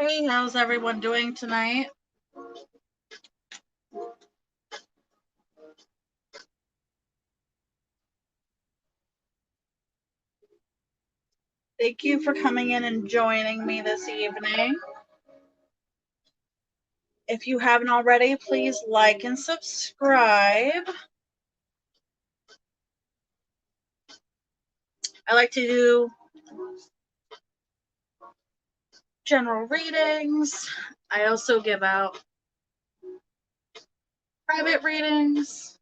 Hey, how's everyone doing tonight? Thank you for coming in and joining me this evening. If you haven't already, please like and subscribe. I like to do general readings. I also give out private readings.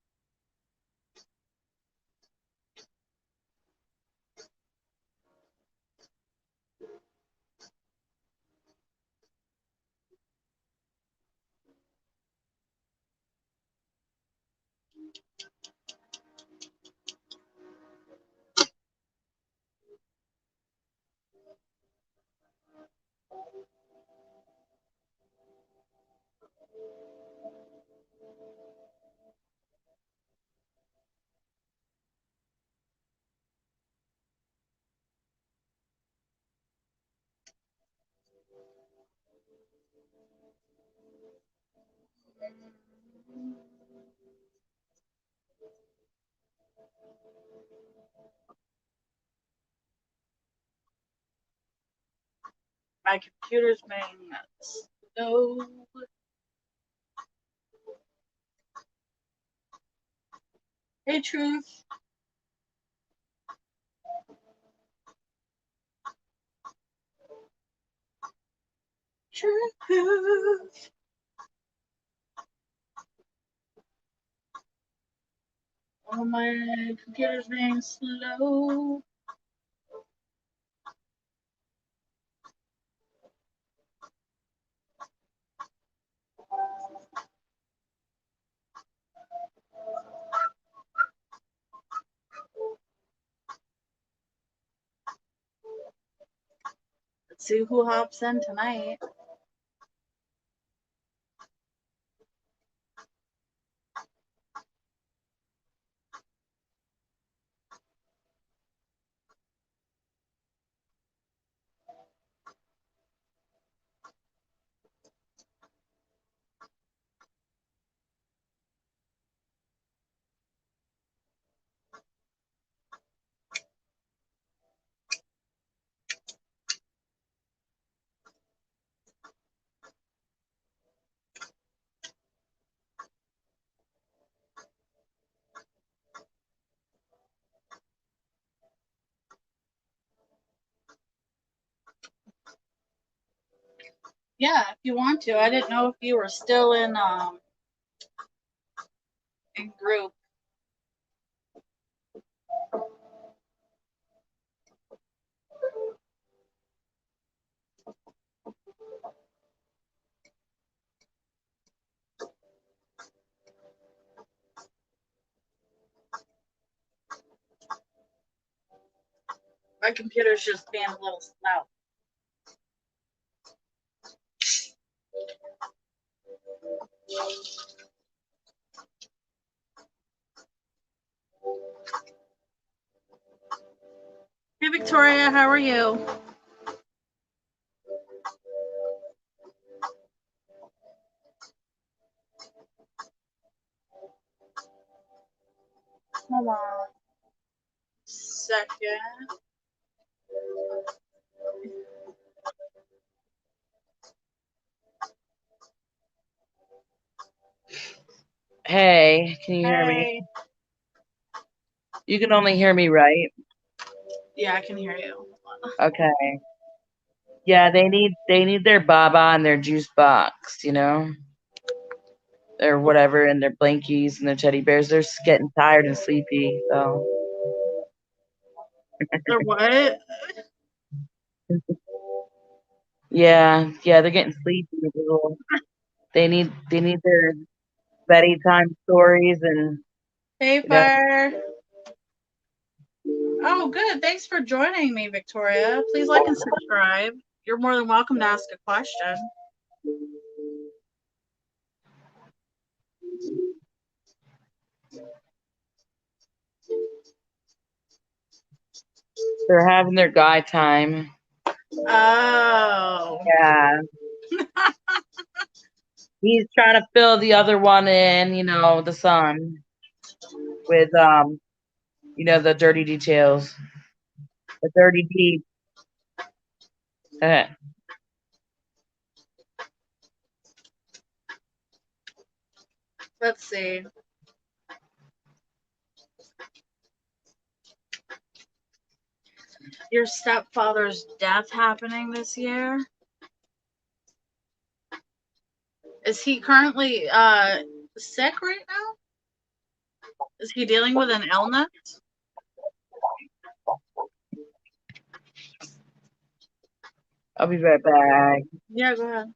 My computer's being slow. Hey, Truth. Truth. Oh, my computer's being slow. Let's see who hops in tonight. Yeah, if you want to. I didn't know if you were still in group. My computer's just being a little slow. Hey, Victoria, how are you? Hold on a second. Hey, can you hear me? Hey. You can only hear me, right? Yeah, I can hear you. Okay. Yeah, they need their baba and their juice box, or whatever, and their blankies and their teddy bears. They're just getting tired and sleepy, so. Or what? Yeah, they're getting sleepy. They need their bedtime stories and Hey, you know. Fire. Oh, good. Thanks for joining me, Victoria. Please like and subscribe. You're more than welcome to ask a question. They're having their guy time. Oh. Yeah. He's trying to fill the other one in, the son with the dirty details, the dirty deeds. Let's see. Your stepfather's death happening this year. Is he currently sick right now? Is he dealing with an illness? I'll be right back. Yeah, go ahead.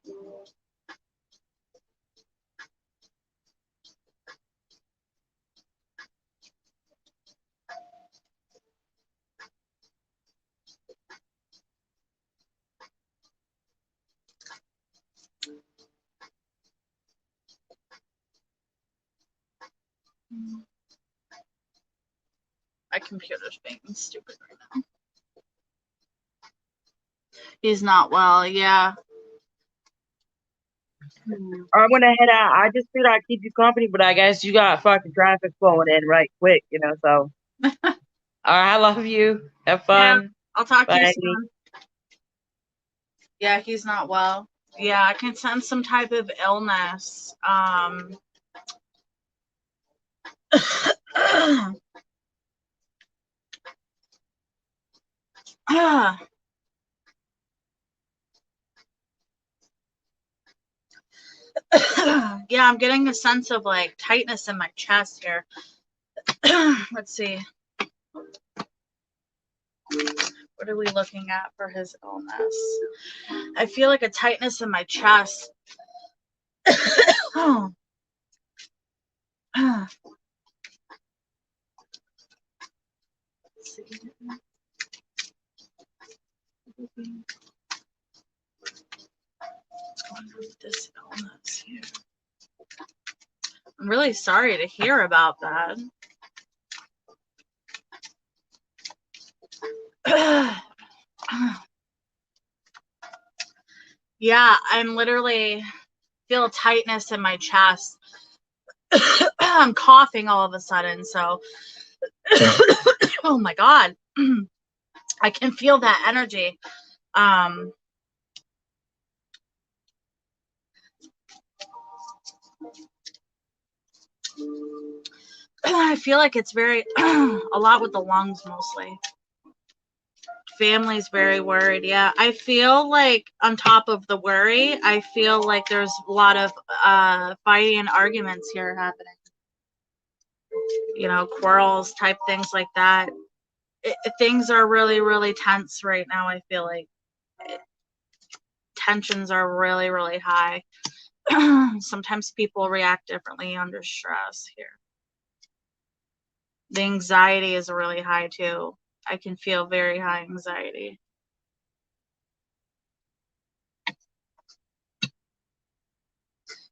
My computer's being stupid right now. He's not well, yeah. I'm gonna head out. I just figured I'd keep you company, but I guess you got fucking traffic flowing in right quick, so. All right, I love you. Have fun. Yeah, I'll talk Bye. to you soon. Yeah, he's not well. Yeah, I can sense some type of illness. Yeah, I'm getting a sense of like tightness in my chest here. Let's see. What are we looking at for his illness? I feel like a tightness in my chest. Oh. Let's see. What's going on with this illness here? I'm really sorry to hear about that. Yeah, I'm literally feel tightness in my chest. I'm coughing all of a sudden, so oh my god. I can feel that energy. I feel like it's very a lot with the lungs mostly. Family's very worried. Yeah, I feel like on top of the worry, I feel like there's a lot of fighting and arguments here happening. Quarrels type things like that. Things are really, really tense right now. I feel like tensions are really, really high. Sometimes people react differently under stress here. The anxiety is really high too. I can feel very high anxiety.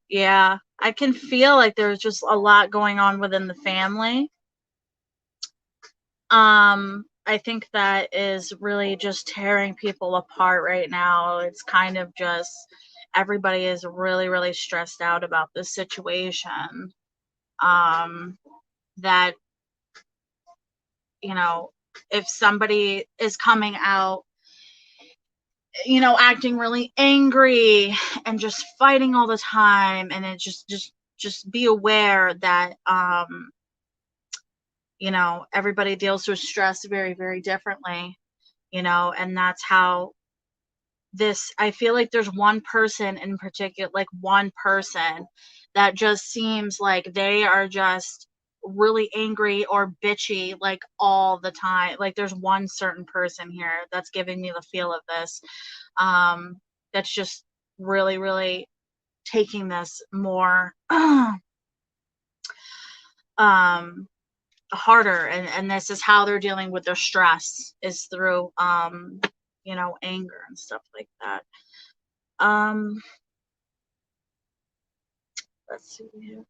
Yeah, I can feel like there's just a lot going on within the family. I think that is really just tearing people apart right now. It's kind of just everybody is really, really stressed out about this situation. That, if somebody is coming out, acting really angry and just fighting all the time, and it just be aware that everybody deals with stress very, very differently, and that's how I feel like there's one person in particular, like one person that just seems like they are just really angry or bitchy like all the time. Like there's one certain person here that's giving me the feel of this, that's just really, really taking this more harder, and this is how they're dealing with their stress, is through anger and stuff like that. Let's see here.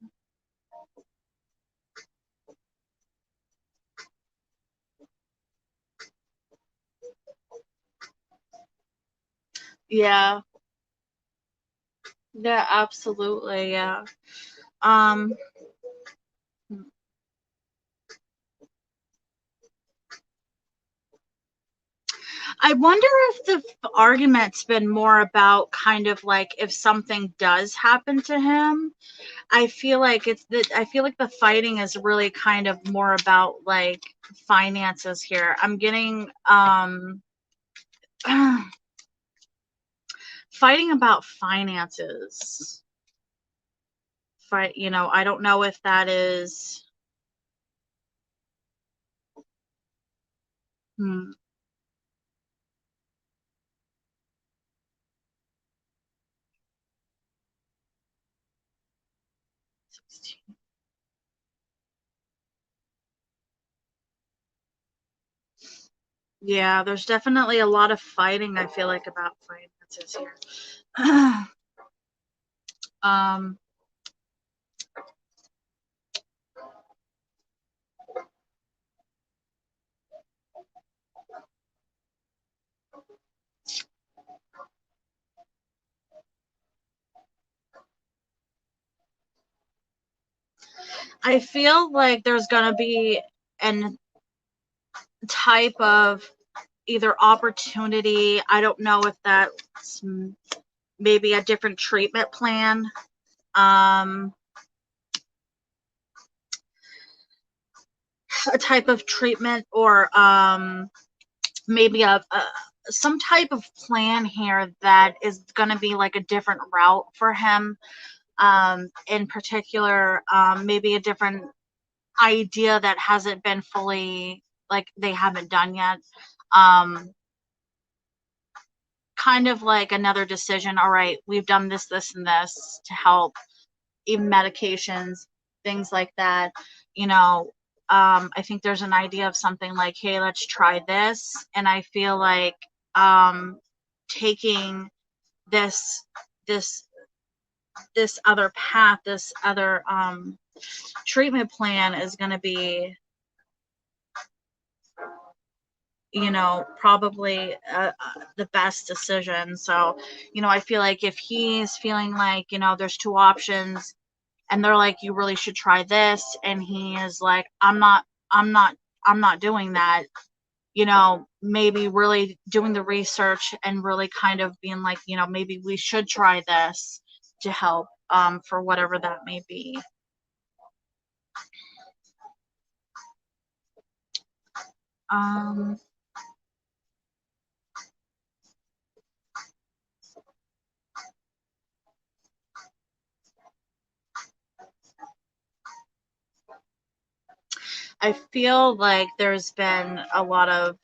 Yeah. Yeah, absolutely. Yeah. Um, I wonder if the argument's been more about kind of like if something does happen to him. I feel like the fighting is really kind of more about like finances here. I'm getting fighting about finances. Fight, I don't know if that is hmm, 16. Yeah, there's definitely a lot of fighting, I feel like, about finances here. um I feel like there's gonna be an type of either opportunity. I don't know if that's maybe a different treatment plan. Um, a type of treatment or maybe a some type of plan here that is going to be like a different route for him. In particular, maybe a different idea that hasn't been fully like they haven't done yet. Um, kind of like another decision. All right, we've done this, this, and this to help, even medications, things like that. You know, I think there's an idea of something like, hey, let's try this. And I feel like taking this this this other path, this other treatment plan is going to be, probably the best decision. So, I feel like if he's feeling like, there's two options and they're like, you really should try this, and he is like, I'm not I'm not doing that, maybe really doing the research and really kind of being like, maybe we should try this to help, for whatever that may be. um I feel like there's been a lot of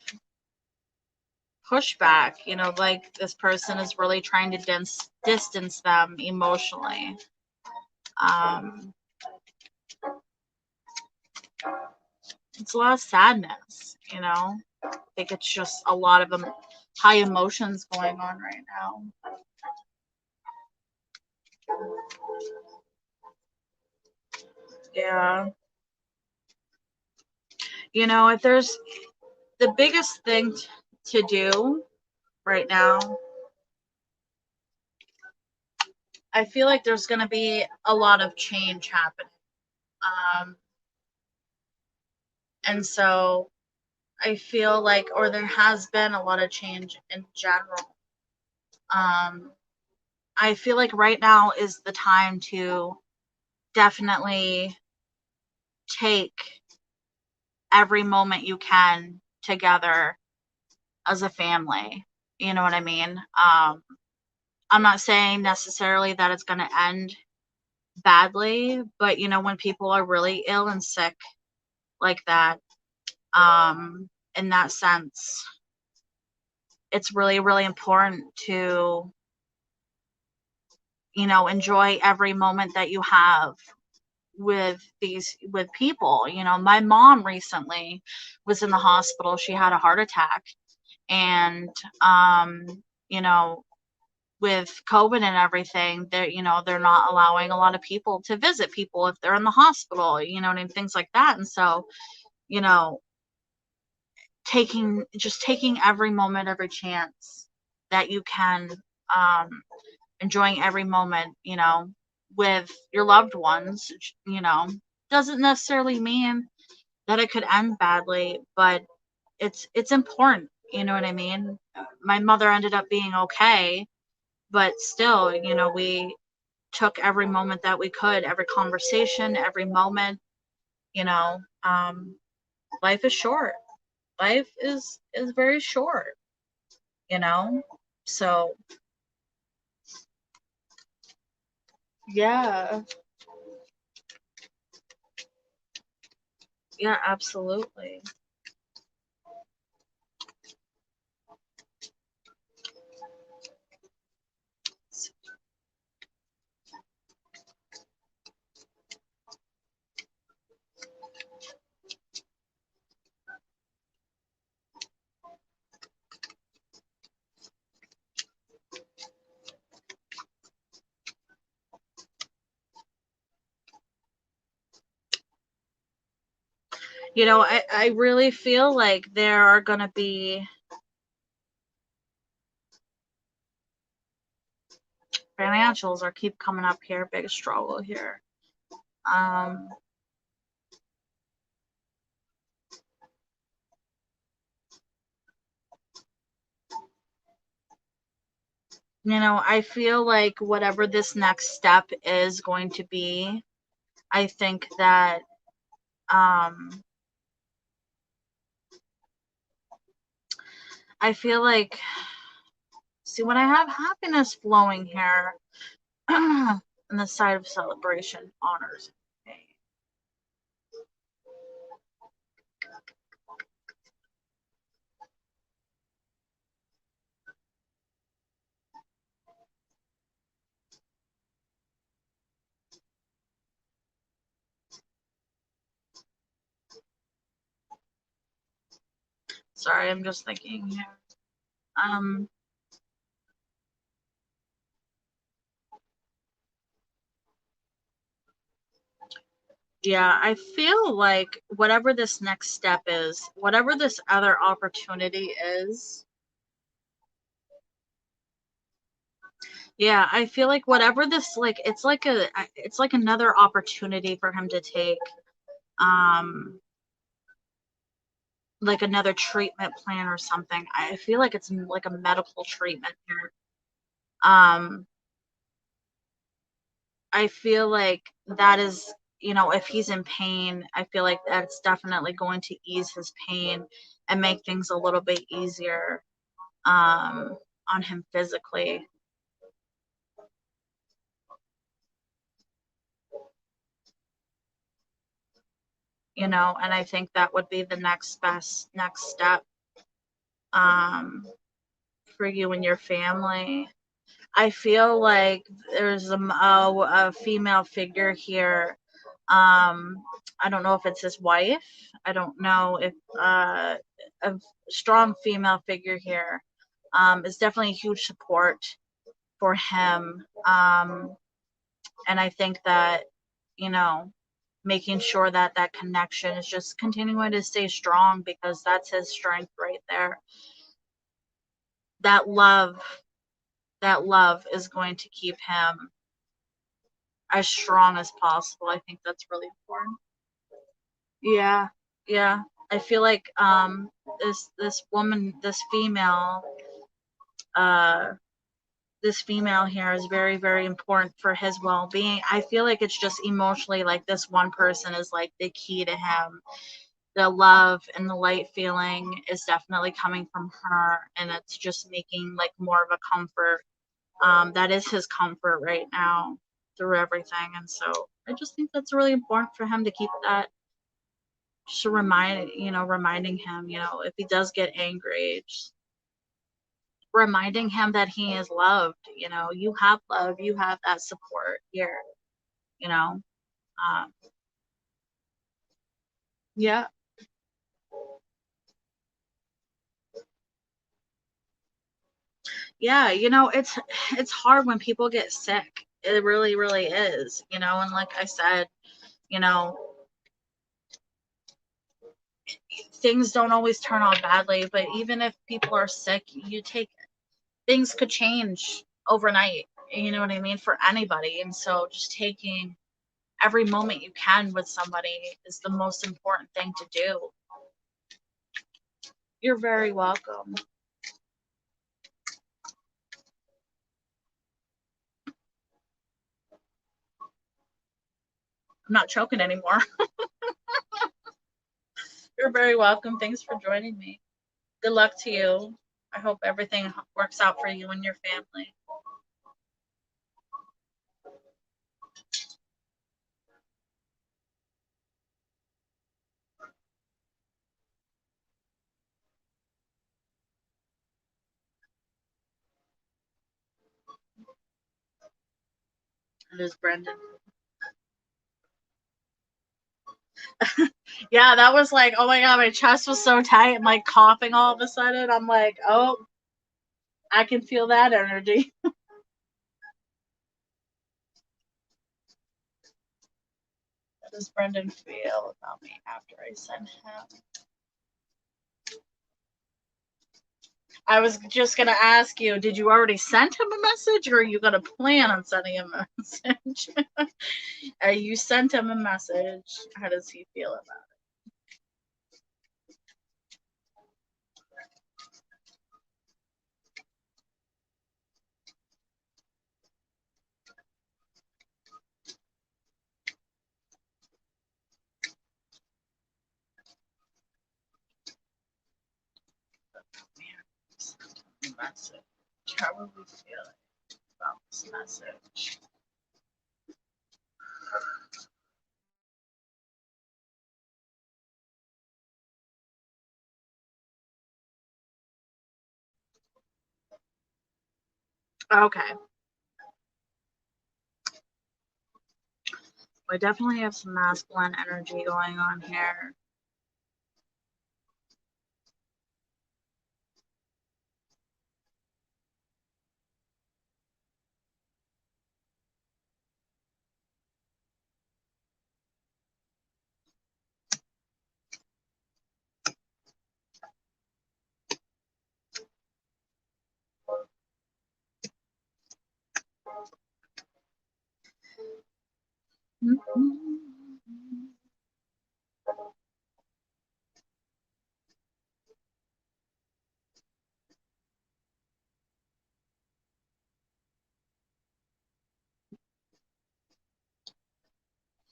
pushback, like this person is really trying to distance them emotionally. um it's a lot of sadness, I think it's just a lot of high emotions going on right now. Yeah. If there's the biggest thing to do right now, I feel like there's going to be a lot of change happening. Um, and so I feel like, or there has been a lot of change in general. Um, I feel like right now is the time to definitely take every moment you can together as a family. You know what I mean? I'm not saying necessarily that it's going to end badly, but when people are really ill and sick like that, in that sense, it's really, really important to, enjoy every moment that you have with people. My mom recently was in the hospital. She had a heart attack, and you know, with COVID and everything, they're not allowing a lot of people to visit people if they're in the hospital, and things like that. And so, you know, taking every moment, every chance that you can, um, enjoying every moment, with your loved ones. Doesn't necessarily mean that it could end badly, but it's important, you know what I mean? My mother ended up being okay, but still, we took every moment that we could, every conversation, every moment, you know. Life is short. Life is very short, you know? So, yeah. Yeah, absolutely. I really feel like there are going to be financials are keep coming up here, big struggle here. Um, I feel like whatever this next step is going to be, I think that I feel like, see, when I have happiness flowing here, on the side of celebration, honors. Sorry, I'm just thinking here. Um, yeah, I feel like whatever this next step is, whatever this other opportunity is, yeah, I feel like whatever this like, it's like another opportunity for him to take, um, like another treatment plan or something. I feel like it's like a medical treatment here. Um, I feel like that is, if he's in pain, I feel like that's definitely going to ease his pain and make things a little bit easier, um, on him physically, and I think that would be the next step, um, for you and your family. I feel like there's a female figure here. Um, I don't know if it's his wife. I don't know if a strong female figure here, is definitely a huge support for him. And I think that, you know, making sure that that connection is just continuing to stay strong, because that's his strength right there. That love, that love is going to keep him as strong as possible. I think that's really important. Yeah, yeah. I feel like this woman, uh this female here is very, very important for his well-being. I feel like it's just emotionally like this one person is like the key to him. The love and the light feeling is definitely coming from her, and it's just making like more of a comfort. That is his comfort right now through everything. And so I just think that's really important for him to keep that, just reminding him, if he does get angry, just reminding him that he is loved. You have love, you have that support here, you know. Um, yeah, yeah, it's hard when people get sick. It really, really is, and like I said, you know, things don't always turn out badly, but even if people are sick, things could change overnight. You know what I mean? For anybody. And so just taking every moment you can with somebody is the most important thing to do. You're very welcome. I'm not choking anymore. You're very welcome. Thanks for joining me. Good luck to you. I hope everything works out for you and your family. It is Brendan. Yeah, that was like, oh my god, my chest was so tight. I'm like coughing all of a sudden. I'm like, oh, I can feel that energy. What does Brendan feel about me after I send him? I was just gonna ask you, did you already send him a message, or are you gonna plan on sending him a message? You sent him a message. How does he feel about it? Message. How are we feeling about this message? Okay. We definitely have some masculine energy going on here.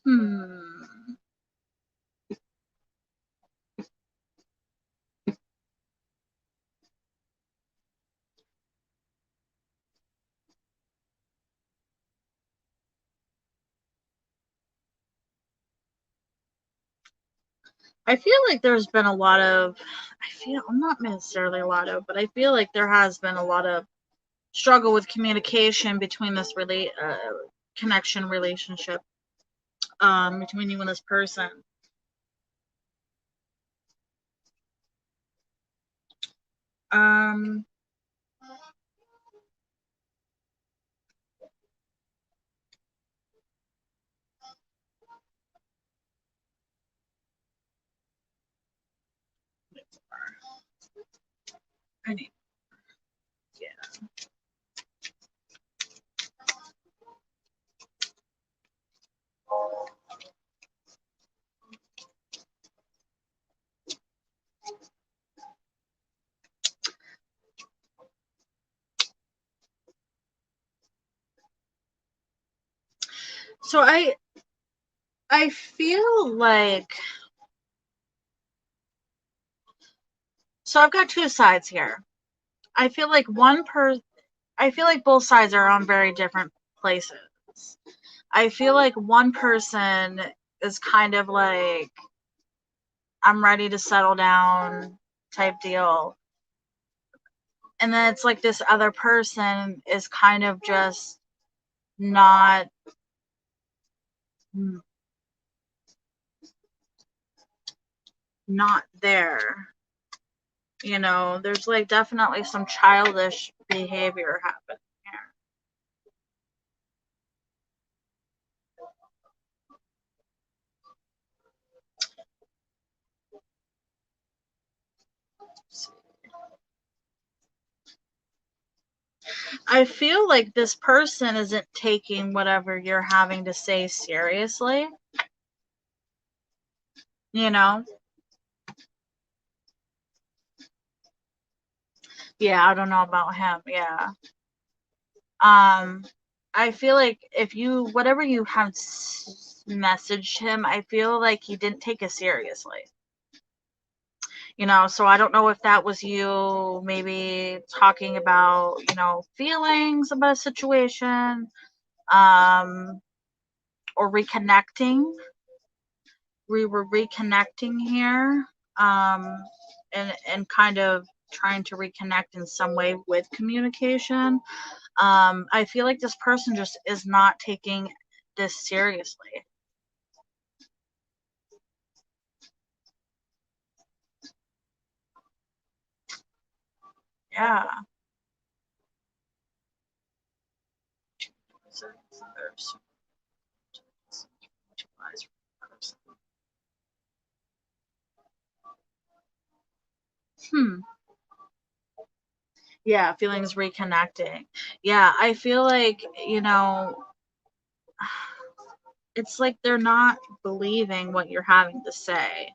Hmm. I feel like there's been a lot of, not necessarily a lot of, but I feel like there has been a lot of struggle with communication between this connection relationship between you and this person. Um, I need, yeah. So I feel like, so I've got two sides here. I feel like I feel like both sides are on very different places. I feel like one person is kind of like, I'm ready to settle down type deal. And then it's like this other person is kind of just not not there. There's like definitely some childish behavior happening here. I feel like this person isn't taking whatever you're having to say seriously, you know? Yeah, I don't know about him. Yeah. Um, I feel like if you, whatever you have messaged him, I feel like he didn't take it seriously. So I don't know if that was you maybe talking about, feelings about a situation, um, or reconnecting. We were reconnecting here, and kind of trying to reconnect in some way with communication. I feel like this person just is not taking this seriously. Yeah. Hmm. Yeah, feelings reconnecting. Yeah, I feel like, it's like they're not believing what you're having to say.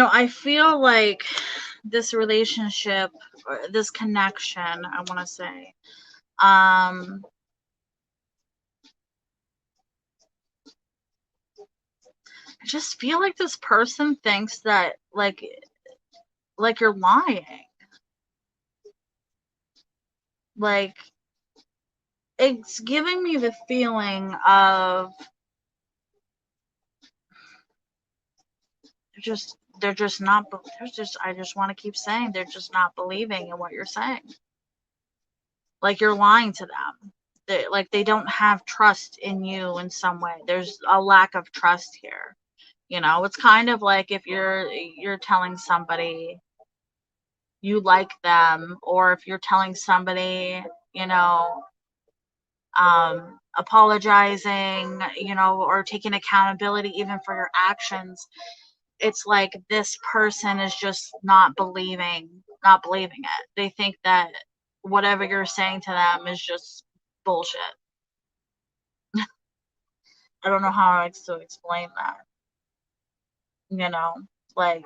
I feel like this relationship, or this connection, I want to say, I just feel like this person thinks that like you're lying. Like, it's giving me the feeling of they're just not they're just I just want to keep saying they're just not believing in what you're saying. Like you're lying to them. They don't have trust in you in some way. There's a lack of trust here. It's kind of like if you're telling somebody you like them, or if you're telling somebody, you know, apologizing, or taking accountability even for your actions. It's like this person is just not believing it. They think that whatever you're saying to them is just bullshit. I don't know how else to explain that. You know, like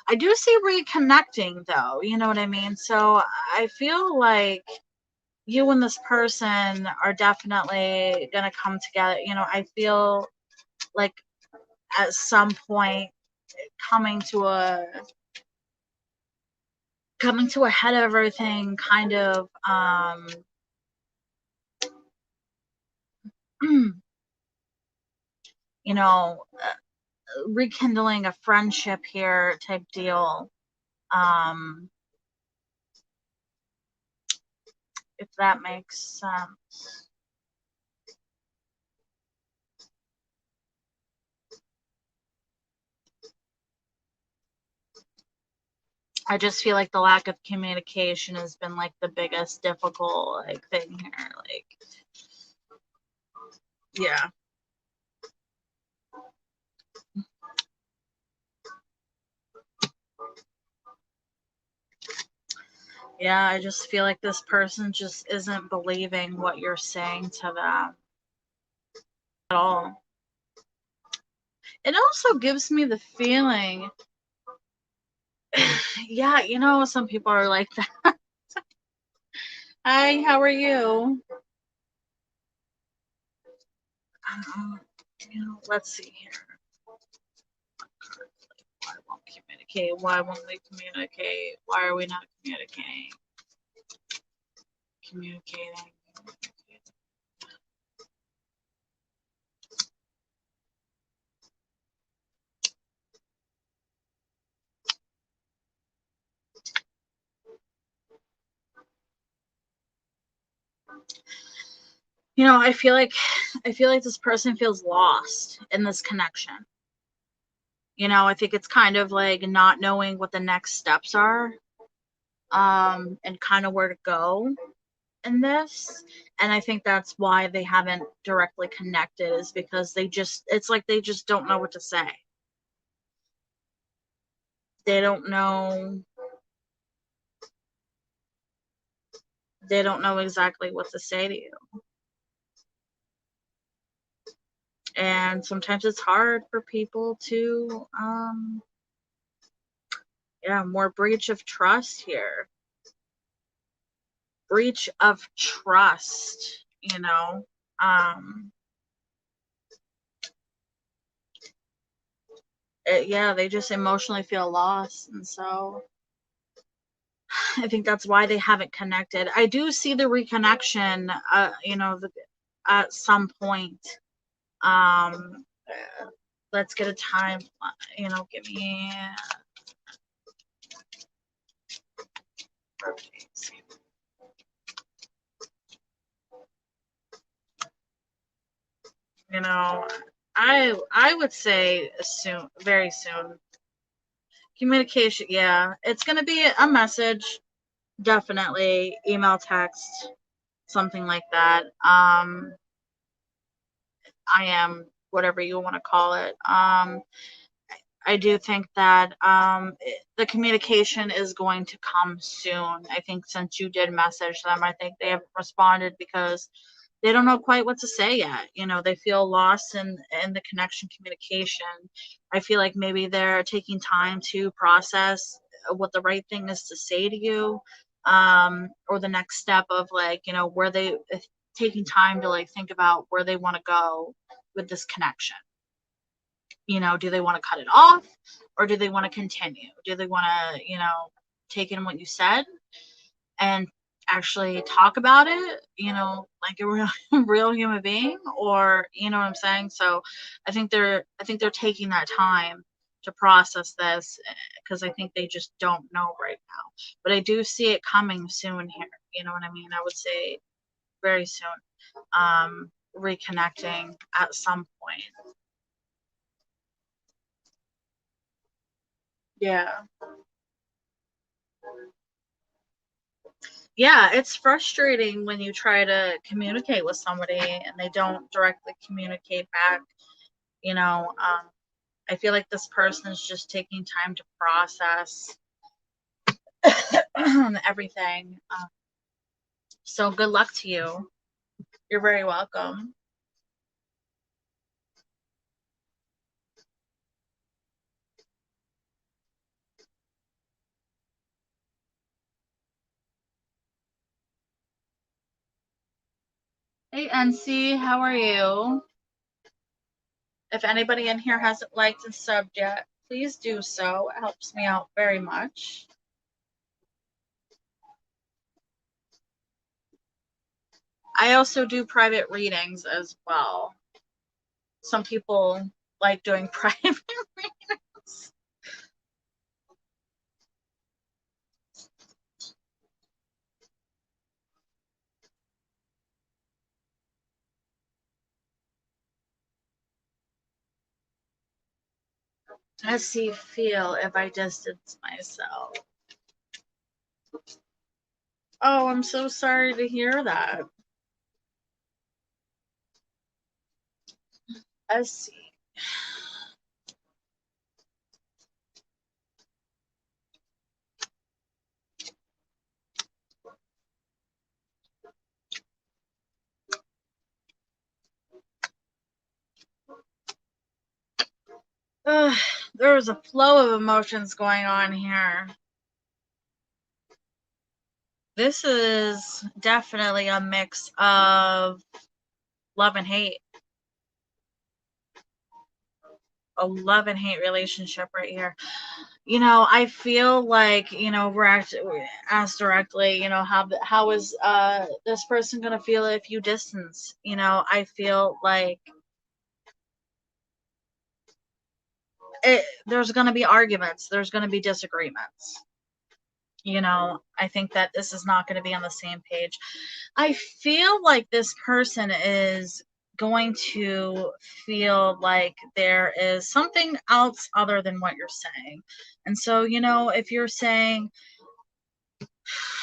I do see reconnecting though, you know what I mean? So I feel like you and this person are definitely gonna come together. I feel like at some point coming to a coming to a head of everything, kind of you know rekindling a friendship here type deal, um if that makes sense. I just feel like the lack of communication has been like the biggest difficult like thing here, like, yeah. Yeah, I just feel like this person just isn't believing what you're saying to them at all. It also gives me the feeling, yeah, some people are like that. Hi, how are you? Um, let's see here. Why won't communicate? Why won't we communicate? Why are we not communicating? Communicating. I feel like this person feels lost in this connection. I think it's kind of like not knowing what the next steps are. and kind of where to go in this. And I think that's why they haven't directly connected, is because it's like they just don't know what to say. They don't know they don't know exactly what to say to you. And sometimes it's hard for people to yeah, more breach of trust here. Breach of trust, you know. Yeah, they just emotionally feel lost, and so I think that's why they haven't connected. I do see the reconnection, at some point. Let's get a time, give me, you know, I would say soon, very soon. Communication, yeah, it's gonna be a message, definitely email, text, something like that. I am whatever you want to call it. I do think that the communication is going to come soon. I think since you did message them, I think they haven't responded because they don't know quite what to say yet. They feel lost in the connection communication. I feel like maybe they're taking time to process what the right thing is to say to you, or the next step of, like, where they taking time to, like, think about where they want to go with this connection. Do they want to cut it off, or do they want to continue? Do they want to, take in what you said and actually talk about it, like a real real human being, or you know what I'm saying? So I think they're taking that time to process this, because I think they just don't know right now. But I do see it coming soon here. You know what I mean? I would say very soon. Reconnecting at some point. Yeah. Yeah, it's frustrating when you try to communicate with somebody and they don't directly communicate back. I feel like this person is just taking time to process everything. So good luck to you. You're very welcome. Hey, NC, how are you? If anybody in here hasn't liked and subbed yet, please do so. It helps me out very much. I also do private readings as well. Some people like doing private readings. Let's see, feel if I distance myself. Oh, I'm so sorry to hear that. Let's see. Ugh, there's a flow of emotions going on here. This is definitely a mix of love and hate. A love and hate relationship right here. I feel like, we're actually asked directly, how is this person gonna feel if you distance? I feel like there's gonna be arguments, there's gonna be disagreements. I think that this is not going to be on the same page. I feel like this person is going to feel like there is something else other than what you're saying. And so, if you're saying,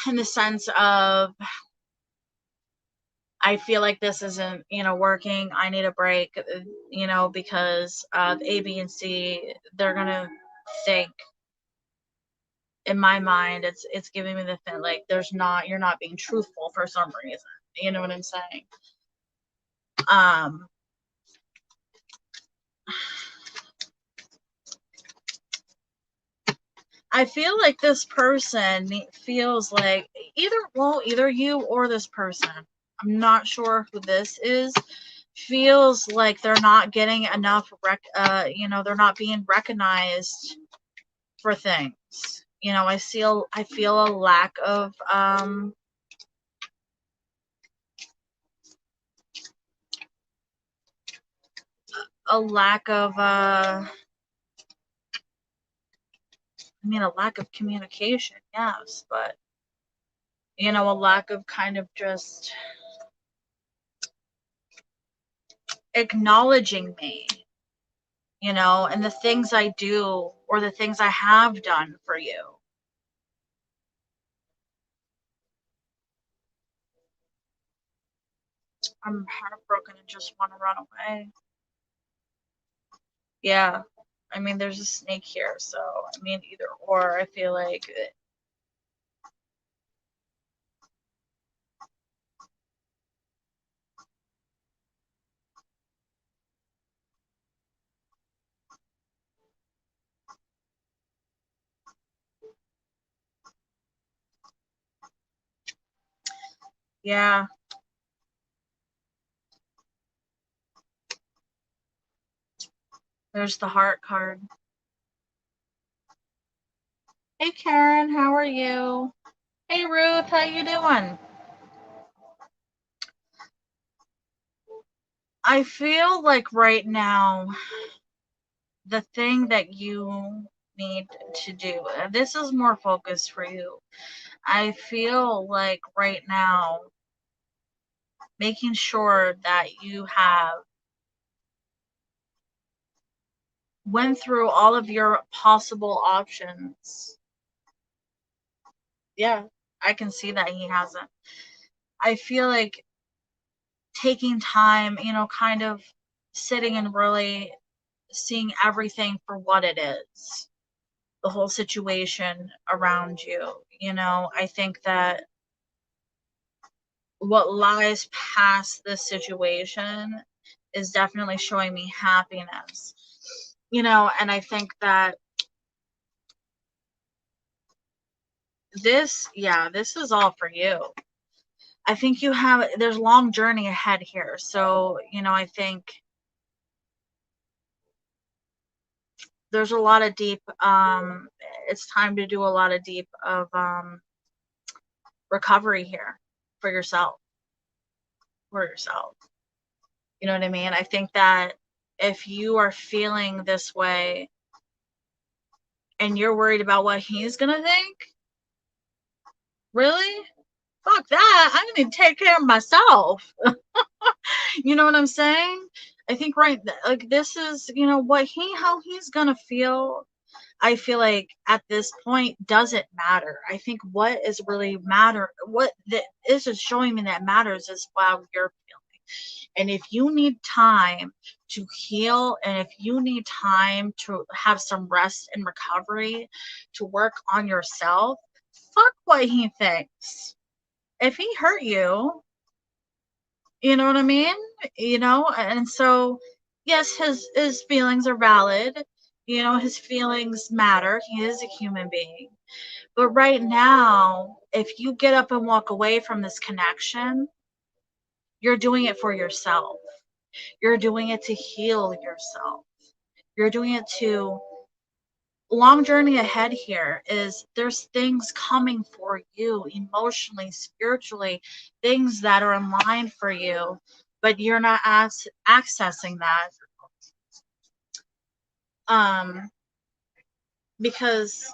in the sense of I feel like this isn't, working. I need a break, because of A, B, and C. They're gonna think, in my mind, it's giving me the thing like you're not being truthful for some reason. You know what I'm saying? Um, I feel like this person feels like either you or this person. I'm not sure who this is. Feels like they're not getting enough they're not being recognized for things. I feel a lack of communication, yes, but a lack of kind of just acknowledging me, and the things I do or the things I have done for you. I'm heartbroken and just want to run away. Yeah. I mean, there's a snake here, so I mean, either or. I feel like, yeah, there's the heart card. Hey, Karen, how are you? Hey, Ruth, how you doing? I feel like right now, the thing that you need to do, and this is more focused for you. I feel like right now, making sure that you have went through all of your possible options. Yeah, I can see that he hasn't. I feel like taking time, kind of sitting and really seeing everything for what it is, the whole situation around you. I think that what lies past this situation is definitely showing me happiness. And I think that this is all for you. I think there's a long journey ahead here. So, I think there's a lot of deep, it's time to do a lot of deep of recovery here for yourself, for yourself. You know what I mean? I think that if you are feeling this way and you're worried about what he's going to think, really? Fuck that. I need to take care of myself. You know what I'm saying? I think like this is, how he's going to feel. I feel like at this point doesn't matter. I think what is really what is just showing me that matters is how you're feeling. And if you need time to heal, and if you need time to have some rest and recovery, to work on yourself, fuck what he thinks. If he hurt you, you know what I mean? And so yes, his feelings are valid. His feelings matter. He is a human being. But right now, if you get up and walk away from this connection, you're doing it for yourself. You're doing it to heal yourself. You're doing it to long journey ahead here is there's things coming for you emotionally, spiritually, things that are in line for you, but you're not accessing that um because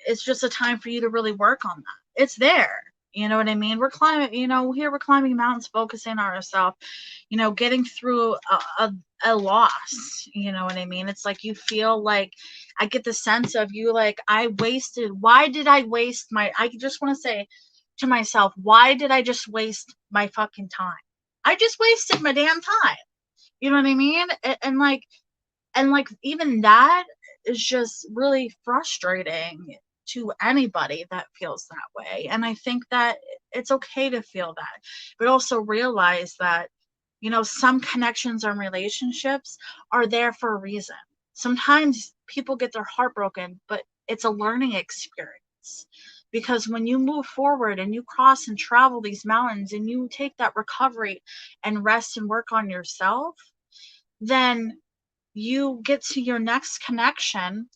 it's just a time for you to really work on that. It's there. You know what I mean? We're climbing, here we're climbing mountains, focusing on ourselves, getting through a loss. You know what I mean? It's like you feel like I get the sense of you like, why did I waste I just want to say to myself, why did I just waste my fucking time? I just wasted my damn time. You know what I mean? And even that is just really frustrating to anybody that feels that way. And I think that it's okay to feel that, but also realize that some connections and relationships are there for a reason. Sometimes people get their heart broken, but it's a learning experience, because when you move forward and you cross and travel these mountains and you take that recovery and rest and work on yourself, then you get to your next connection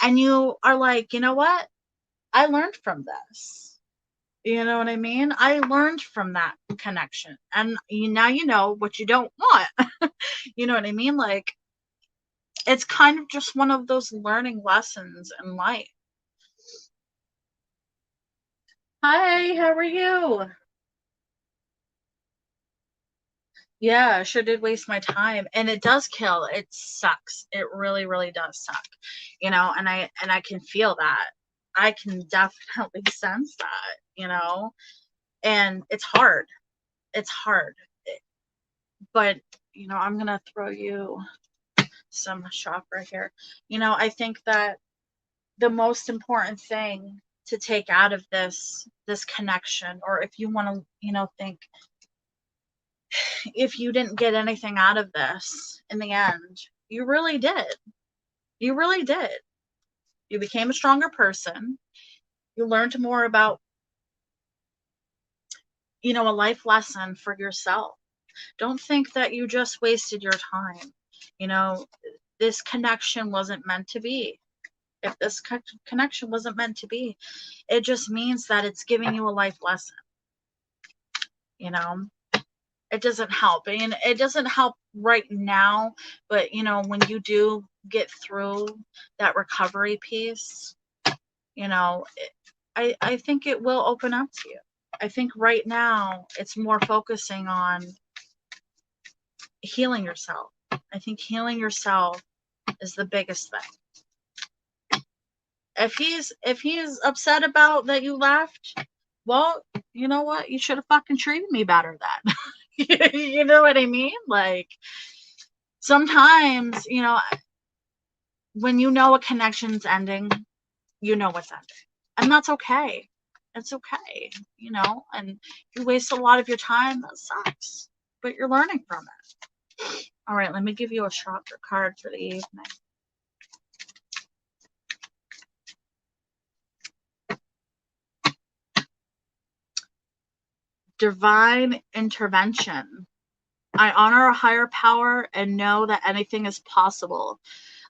and you are like, you know what? I learned from this. You know what I mean? I learned from that connection. And now you know what you don't want. You know what I mean? Like, it's kind of just one of those learning lessons in life. Hi, how are you? Yeah, sure did waste my time. And it does kill. It sucks. It really, really does suck. And I can feel that. I can definitely sense that, and it's hard. It's hard. But, I'm gonna throw you some chakra here. I think that the most important thing to take out of this connection, or if you want to, think if you didn't get anything out of this in the end, you really did. You really did. You became a stronger person. You learned more about, a life lesson for yourself. Don't think that you just wasted your time. You know, this connection wasn't meant to be. If this connection wasn't meant to be, it just means that it's giving you a life lesson. You know, it doesn't help. And it doesn't help right now, but when you do get through that recovery piece, I think it will open up to you. I think right now it's more focusing on healing yourself. I think healing yourself is the biggest thing. If he's upset about that you left, well, you know what? You should have fucking treated me better then. You know what I mean? Like, sometimes, when a connection's ending, you know what's ending. And that's okay. It's okay, and if you waste a lot of your time, that sucks. But you're learning from it. All right, let me give you a chakra card for the evening. Divine intervention. I honor a higher power and know that anything is possible.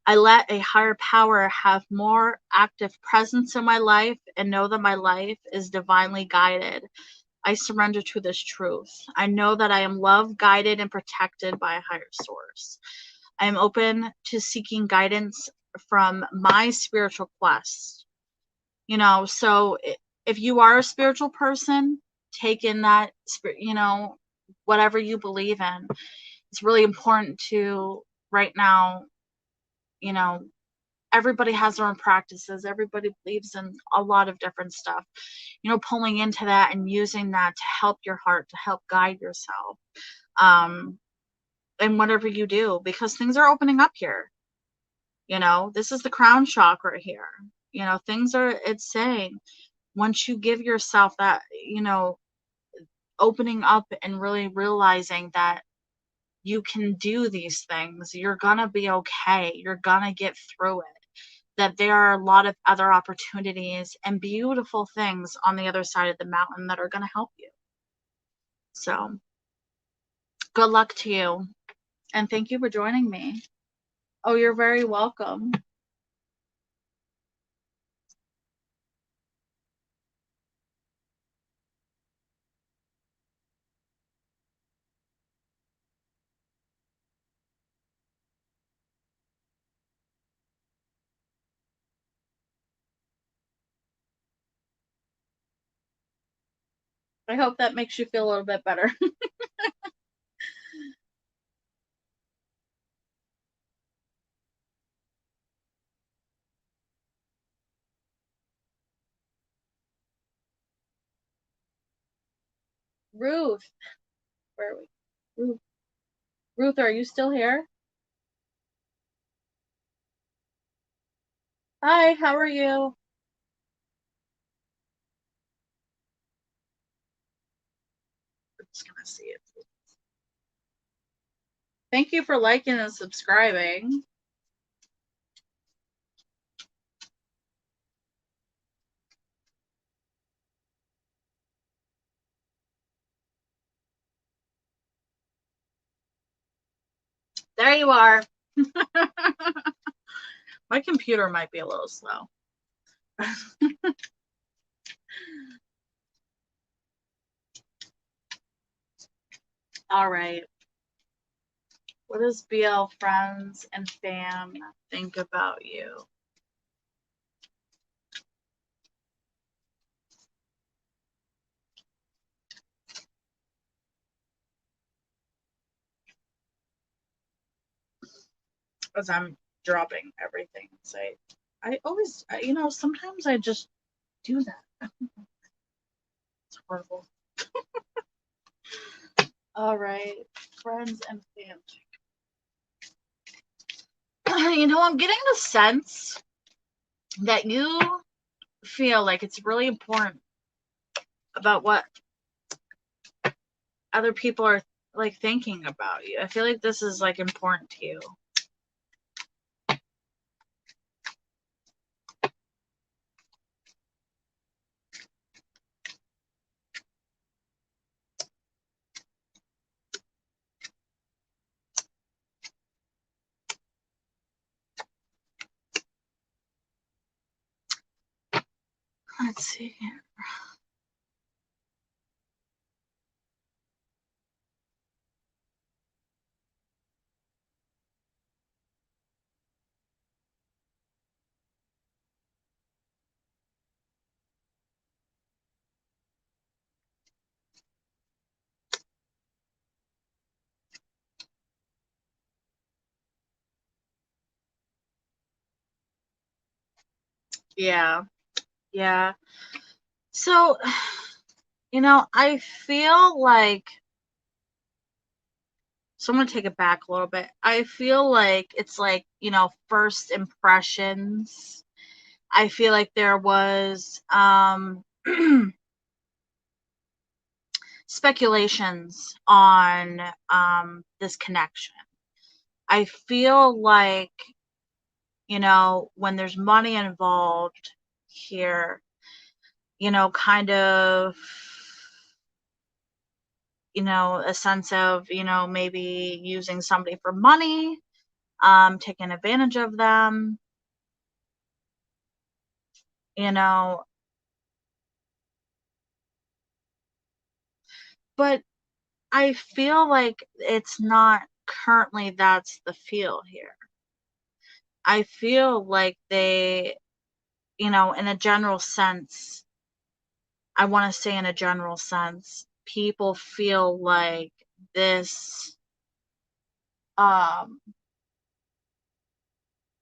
I let a higher power have more active presence in my life and know that my life is divinely guided. I surrender to this truth. I know that I am loved, guided, and protected by a higher source. I am open to seeking guidance from my spiritual quest. So if you are a spiritual person, take in that, whatever you believe in. It's really important to, right now, you know, everybody has their own practices. Everybody believes in a lot of different stuff. Pulling into that and using that to help your heart, to help guide yourself. And whatever you do, because things are opening up here. This is the crown chakra here. It's saying, once you give yourself that, opening up and really realizing that you can do these things, you're gonna be okay. You're gonna get through it. That there are a lot of other opportunities and beautiful things on the other side of the mountain that are gonna help you. So, good luck to you. And thank you for joining me. Oh, you're very welcome. I hope that makes you feel a little bit better. Ruth, where are we? Ruth, Ruth, are you still here? Hi, how are you? I'm just gonna see it. Thank you for liking and subscribing. There you are. My computer might be a little slow. All right. What does BL friends and fam think about you? As I'm dropping everything. Say, I always, sometimes I just do that. It's horrible. All right, friends and family. I'm getting the sense that you feel like it's really important about what other people are like thinking about you. I feel like this is like important to you. Let's see. Yeah, yeah. So, I feel like, so I'm going to take it back a little bit. I feel like it's like, first impressions. I feel like there was speculations on this connection. I feel like, when there's money involved here, kind of, a sense of, maybe using somebody for money, taking advantage of them, you know, but I feel like it's not currently that's the feel here. I feel like they, in a general sense, I want to say in a general sense, people feel like this, um,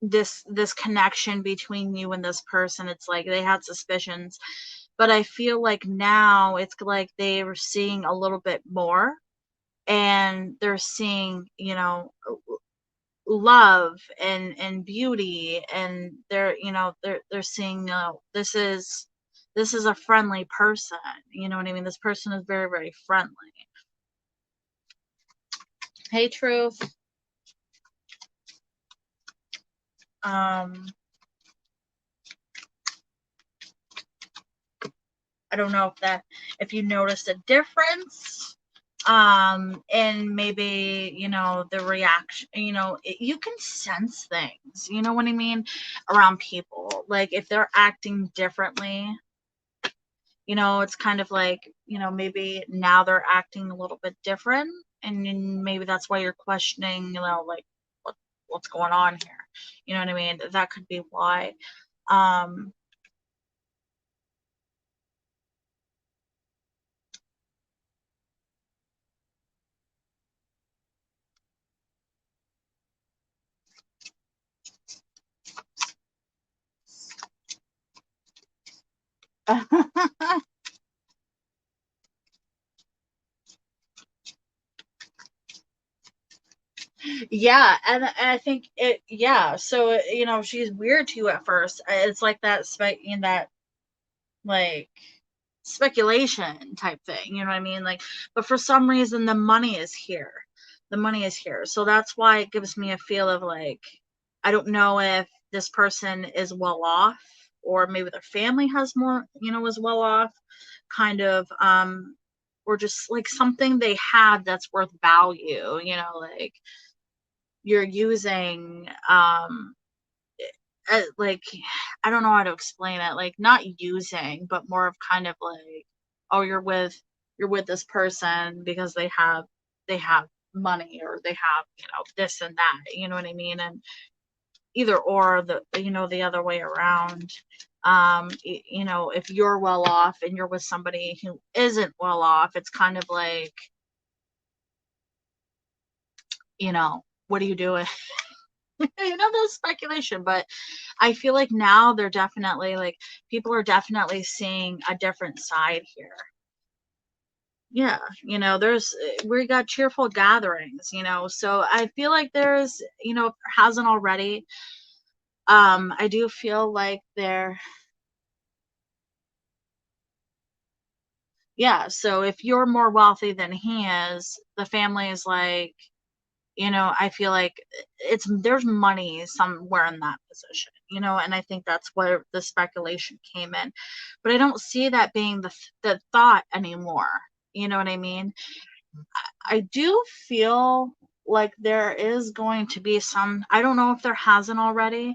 this connection between you and this person, it's like they had suspicions, but I feel like now it's like they were seeing a little bit more, and they're seeing, love and beauty, and they're seeing, this is a friendly person, you know what I mean? This person is very, very friendly. Hey, Truth. um I don't know if you noticed a difference, and maybe, the reaction, you can sense things, you know what I mean, around people, like if they're acting differently, it's kind of like, maybe now they're acting a little bit different, and then maybe that's why you're questioning, like what what's going on here, you know what I mean? That could be why. um Yeah, and I think yeah, so she's weird to you at first. It's like that in that like speculation type thing, you know what I mean? Like, but for some reason the money is here. The money is here. So that's why it gives me a feel of like, I don't know if this person is well off, or maybe their family has more, is well off, kind of, or just like something they have that's worth value, like you're using, like, I don't know how to explain it, like not using, but more of kind of like, oh, you're with this person because they have money, or they have, this and that, you know what I mean? And either or, the other way around. If you're well off and you're with somebody who isn't well off, it's kind of like, what are you doing? That's speculation, but I feel like now they're definitely like, people are definitely seeing a different side here. Yeah, there's we got cheerful gatherings, so I feel like there's, if there hasn't already, I do feel like yeah, so if you're more wealthy than he is, the family is like, I feel like there's money somewhere in that position, and I think that's where the speculation came in. But I don't see that being the thought anymore. You know what I mean? I do feel like there is going to be I don't know if there hasn't already,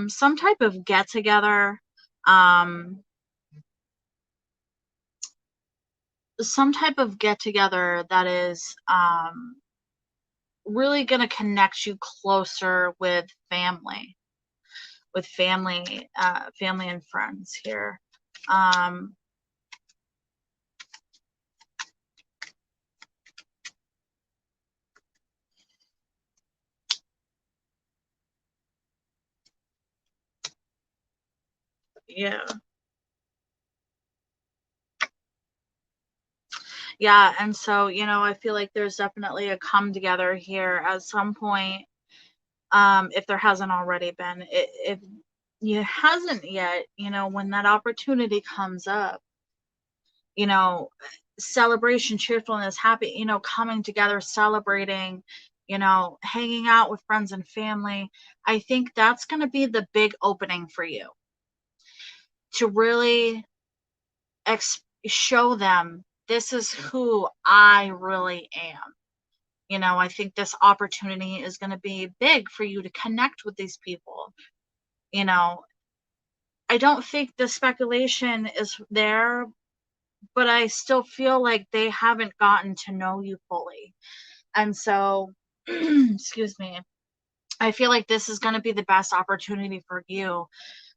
some type of get together, um, that is, really going to connect you closer with family and friends here. Um, yeah. Yeah, and so, I feel like there's definitely a come together here at some point, if there hasn't already been. If it hasn't yet, when that opportunity comes up, you know, celebration, cheerfulness, happy, coming together, celebrating, hanging out with friends and family. I think that's going to be the big opening for you to really show them, this is who I really am. I think this opportunity is going to be big for you to connect with these people. You know, I don't think the speculation is there, but I still feel like they haven't gotten to know you fully. And so, excuse me, I feel like this is going to be the best opportunity for you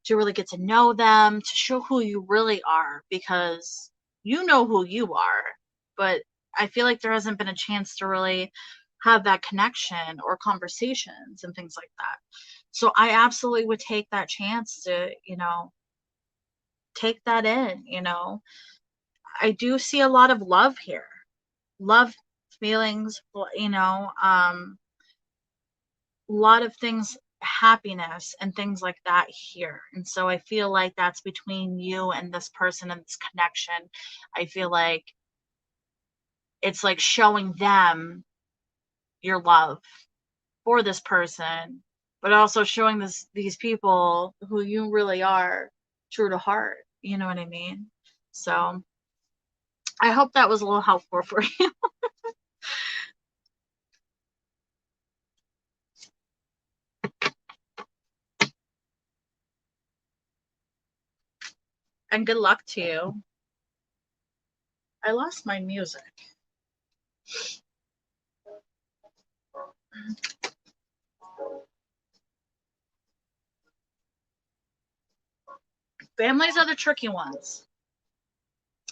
to really get to know them, to show who you really are, because you know who you are. But I feel like there hasn't been a chance to really have that connection or conversations and things like that. So I absolutely would take that chance to, take that in, I do see a lot of love here. Love, feelings, a lot of things, happiness and things like that here. And so I feel like that's between you and this person and this connection. I feel like it's like showing them your love for this person, but also showing these people who you really are, true to heart. You know what I mean? So I hope that was a little helpful for you. And good luck to you. I lost my music. Families are the tricky ones.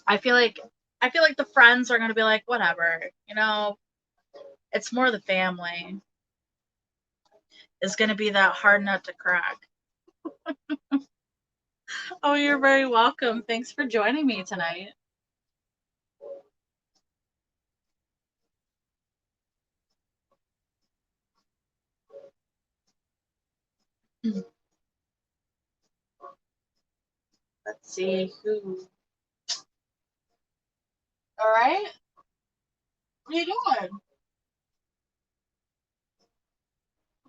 I feel like I feel like the friends are gonna be like, whatever, it's more the family is gonna be that hard nut to crack. Oh, you're very welcome. Thanks for joining me tonight. Let's see who. All right. What are you doing?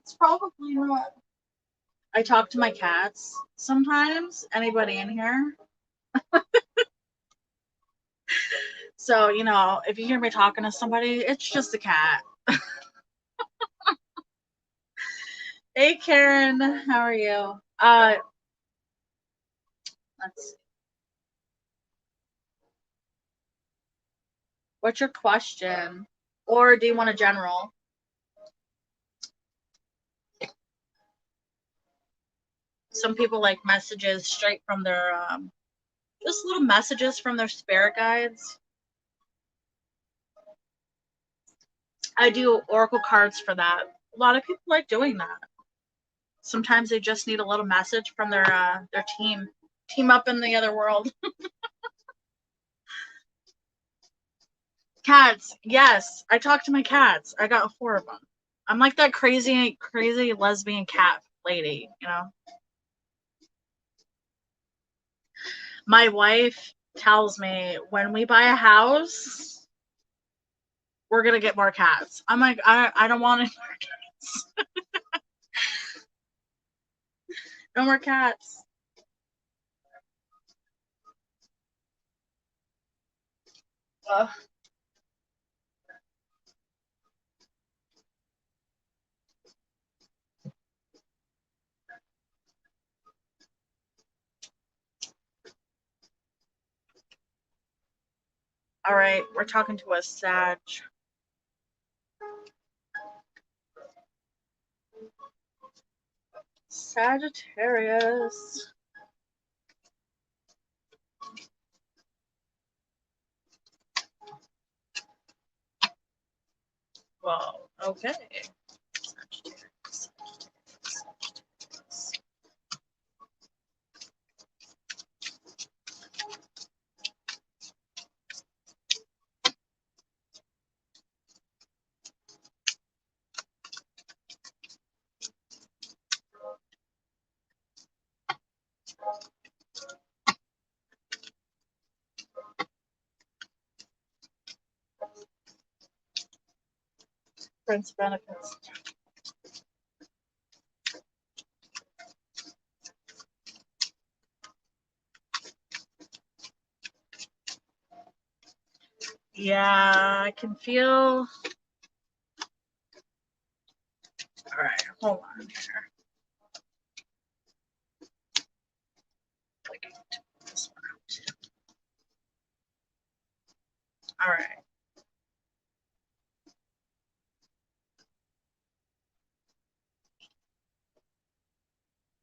It's probably not. I talk to my cats sometimes. Anybody in here? So, if you hear me talking to somebody, it's just a cat. Hey, Karen. How are you? Let's see. What's your question? Or do you want a general? Some people like messages straight from their, just little messages from their spirit guides. I do oracle cards for that. A lot of people like doing that. Sometimes they just need a little message from their team up in the other world. Cats, yes, I talk to my cats. I got 4 of them. I'm like that crazy lesbian cat lady. My wife tells me when we buy a house, we're gonna get more cats. I'm like, I don't want any more cats. No more cats. Uh, all right, we're talking to a Sagittarius. Well, okay. Sagittarius. Prince benefits. Yeah, I can feel. All right, hold on here. All right.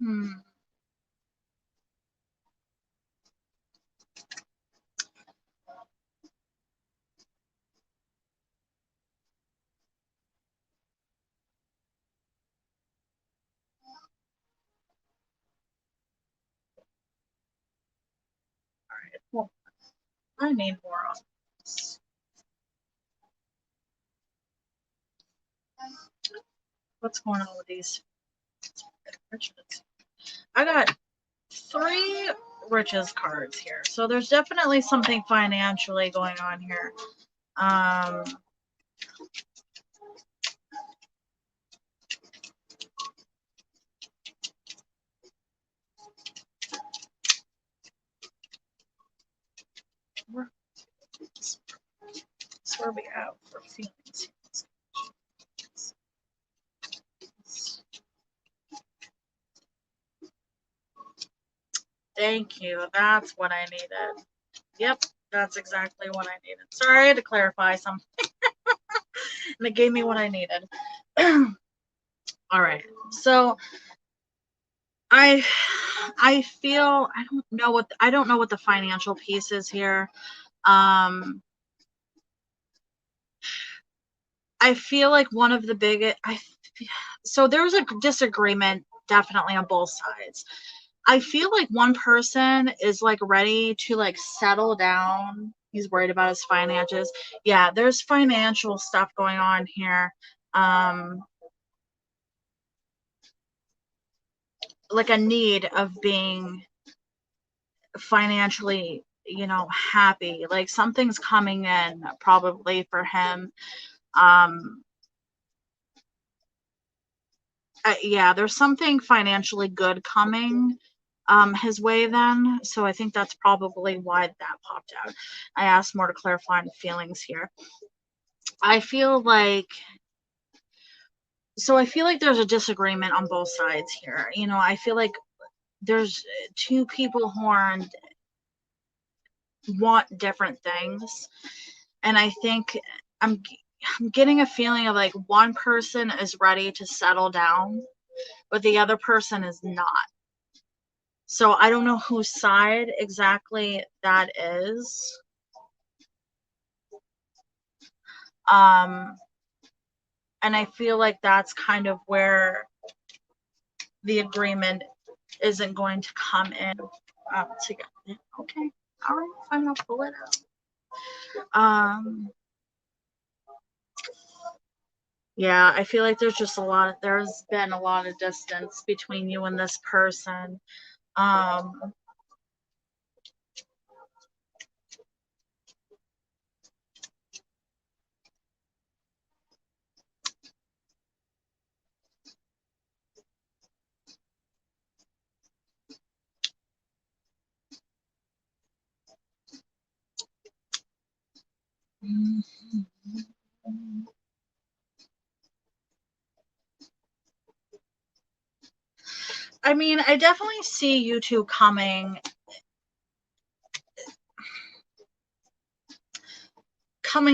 Hmm. All right. Well, I need more on this. What's going on with these riches? I got 3 riches cards here, so there's definitely something financially going on here. Where we at for feelings? Thank you. That's what I needed. Yep, that's exactly what I needed. Sorry, I had to clarify something. And it gave me what I needed. All right. So I feel I don't know what the financial piece is here. I feel like one of the biggest so there's a disagreement definitely on both sides. I feel like one person is like ready to like settle down. He's worried about his finances. Yeah, there's financial stuff going on here. Um, like a need of being financially, happy. Like something's coming in probably for him. Um, yeah, there's something financially good coming his way then. So I think that's probably why that popped out. I asked more to clarify on feelings here. I feel like I feel like there's a disagreement on both sides here. I feel like there's two people who want different things. And I think I'm I'm getting a feeling of like one person is ready to settle down, but the other person is not. So I don't know whose side exactly that is. Um, and I feel like that's kind of where the agreement isn't going to come in together. Okay, all right, fine, I'll pull it up. Yeah, I feel like there's been a lot of distance between you and this person. Um, I mean, I definitely see you two coming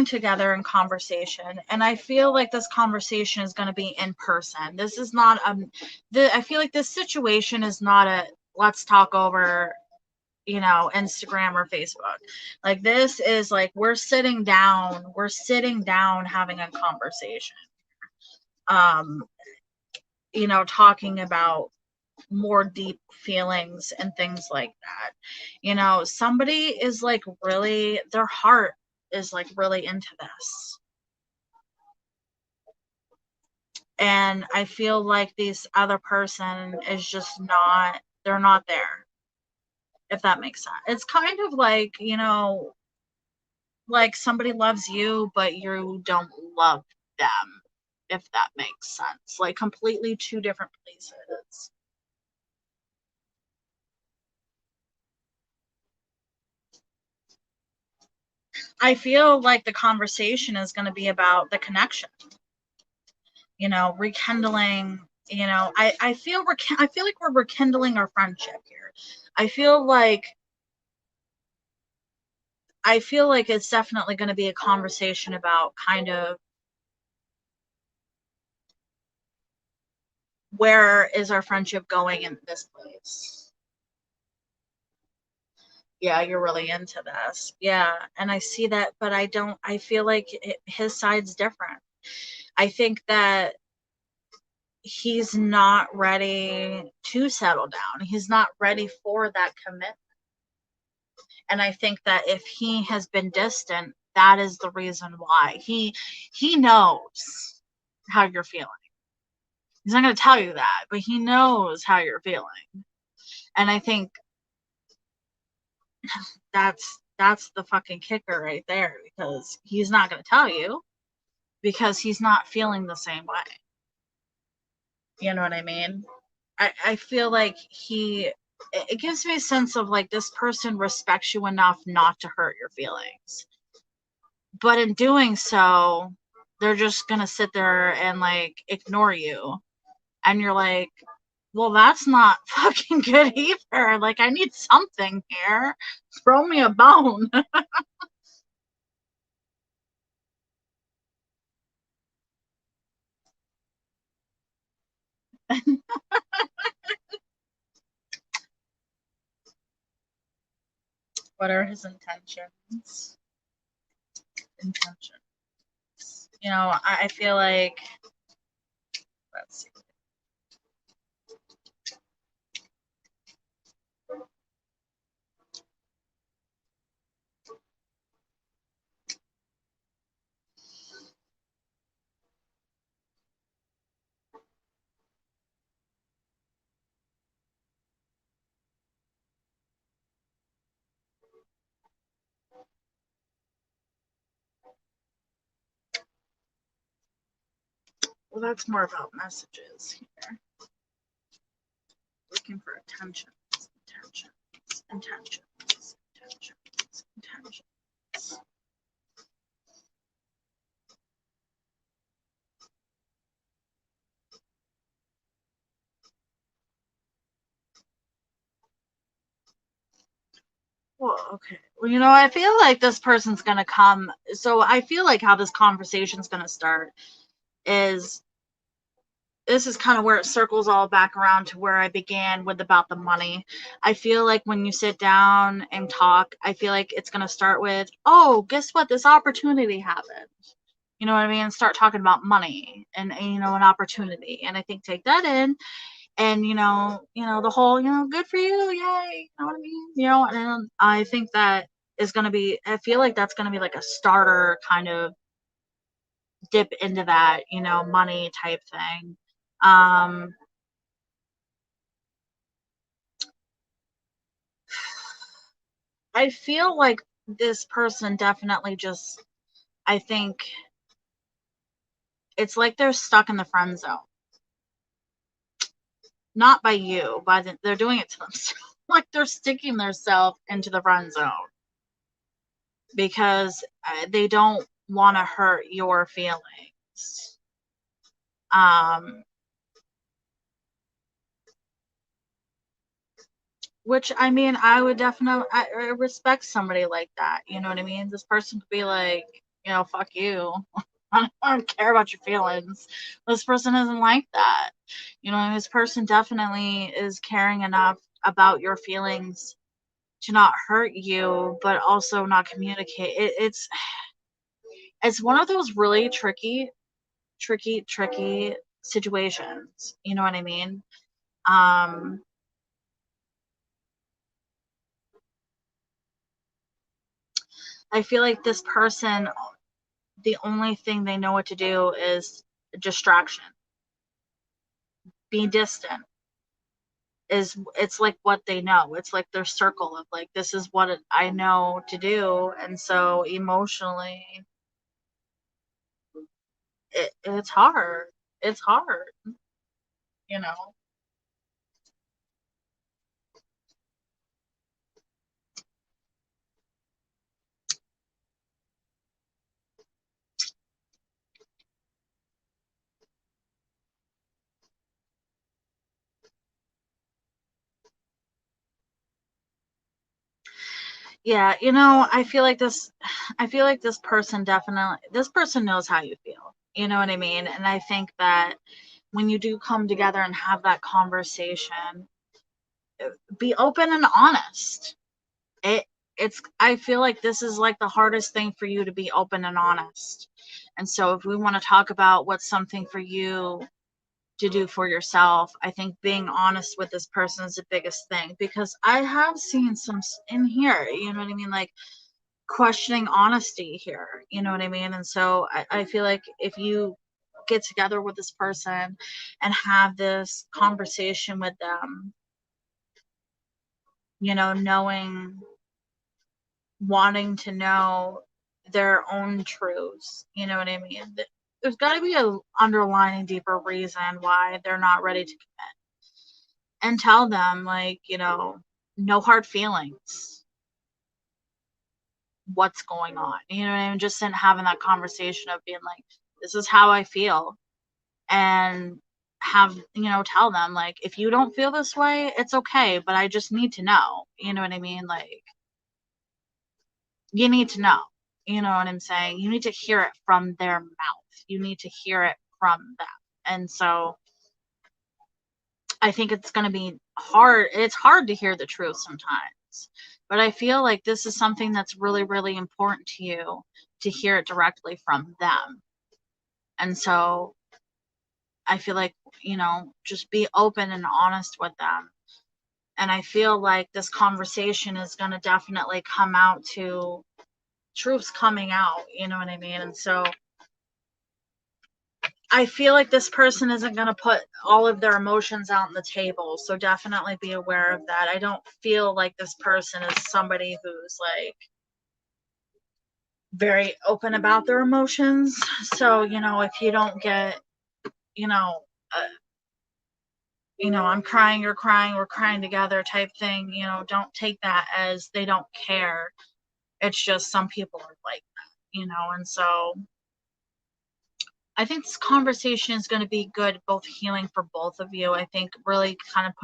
together in conversation, and I feel like this conversation is going to be in person. This is not I feel like this situation is not a let's talk over Instagram or Facebook. Like this is like we're sitting down having a conversation, um talking about more deep feelings and things like that. Somebody is like really, their heart is like really into this. And I feel like this other person is just not, they're not there, if that makes sense. It's kind of like, like somebody loves you, but you don't love them, if that makes sense. Like completely two different places. I feel like the conversation is going to be about the connection, rekindling, I feel like we're rekindling our friendship here. I feel like it's definitely going to be a conversation about kind of where is our friendship going in this place. Yeah, you're really into this. Yeah, and I see that, but I feel like his side's different. I think that he's not ready to settle down. He's not ready for that commitment. And I think that if he has been distant, that is the reason why. He knows how you're feeling. He's not going to tell you that, but he knows how you're feeling. And I think that's the fucking kicker right there, because he's not going to tell you because he's not feeling the same way. You know what I mean? I feel like it gives me a sense of like this person respects you enough not to hurt your feelings. But in doing so, they're just gonna sit there and like ignore you. And you're like, well, that's not fucking good either. Like, I need something here. Throw me a bone. What are his intentions? Intentions. I feel like, let's see. Well, that's more about messages here. Looking for intentions, intentions, intentions, intentions, intentions. Well, okay. Well, I feel like this person's gonna come. So I feel like how this conversation's gonna start is this is kind of where it circles all back around to where I began with about the money. I feel like when you sit down and talk, I feel like it's gonna start with, oh, guess what? This opportunity happened. You know what I mean? Start talking about money and an opportunity. And I think take that in and the whole good for you, yay, you know what I mean, and I think that is going to be, I feel like that's going to be like a starter kind of dip into that money type thing. I feel like this person definitely just, I think it's like they're stuck in the friend zone, not by you, they're doing it to themselves. Like they're sticking themselves into the friend zone because they don't want to hurt your feelings. Um, which I mean, I would definitely I respect somebody like that. You know what I mean? This person could be like, fuck you. I don't care about your feelings. This person isn't like that. This person definitely is caring enough about your feelings to not hurt you, but also not communicate. It's one of those really tricky situations. You know what I mean? Um, I feel like this person, the only thing they know what to do is distraction. Be distant it's like what they know. It's like their circle of like, this is what I know to do. And so emotionally, it's hard. It's hard, you know. Yeah, I feel like this person knows how you feel. You know what I mean? And I think that when you do come together and have that conversation, be open and honest. It it's I feel like this is like the hardest thing for you, to be open and honest. And so if we want to talk about what's something for you to do for yourself, I think being honest with this person is the biggest thing, because I have seen some in here, you know what I mean, like questioning honesty here, you know what I mean. And so I feel like if you get together with this person and have this conversation with them, knowing, wanting to know their own truths, you know what I mean. There's got to be a underlying deeper reason why they're not ready to commit, and tell them, like, no hard feelings, what's going on, you know what I mean. Just in having that conversation of being like, this is how I feel, and have, tell them, like, if you don't feel this way, it's okay, but I just need to know, you know what I mean. Like, you need to know, you know what I'm saying? You need to hear it from their mouth. You need to hear it from them. And so I think it's going to be hard. It's hard to hear the truth sometimes. But I feel like this is something that's really, really important to you, to hear it directly from them. And so I feel like, just be open and honest with them. And I feel like this conversation is going to definitely come out to truths coming out, you know what I mean? And so I feel like this person isn't going to put all of their emotions out on the table. So definitely be aware of that. I don't feel like this person is somebody who's like very open about their emotions. So, if you don't get you know, uh, I'm crying, you're crying, we're crying together type thing. Don't take that as they don't care. It's just some people are like that. And so I think this conversation is going to be good, both healing for both of you. I think really kind of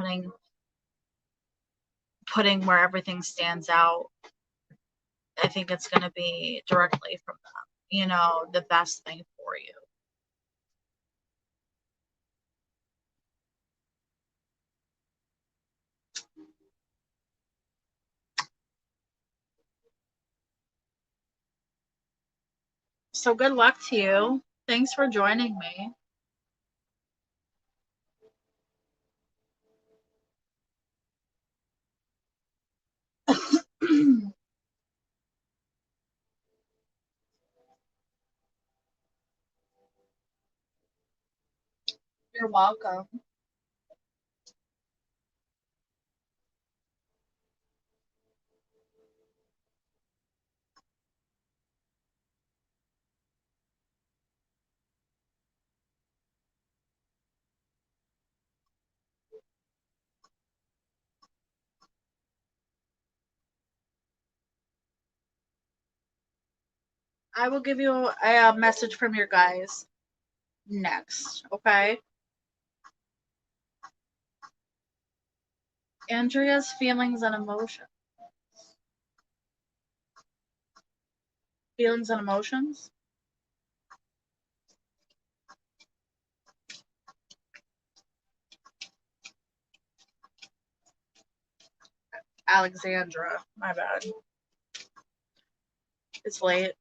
putting where everything stands out. I think it's going to be directly from them, the best thing for you. So good luck to you. Thanks for joining me. You're welcome. I will give you a message from your guys next, okay? Andrea's feelings and emotions. Feelings and emotions? Alexandra, my bad. It's late.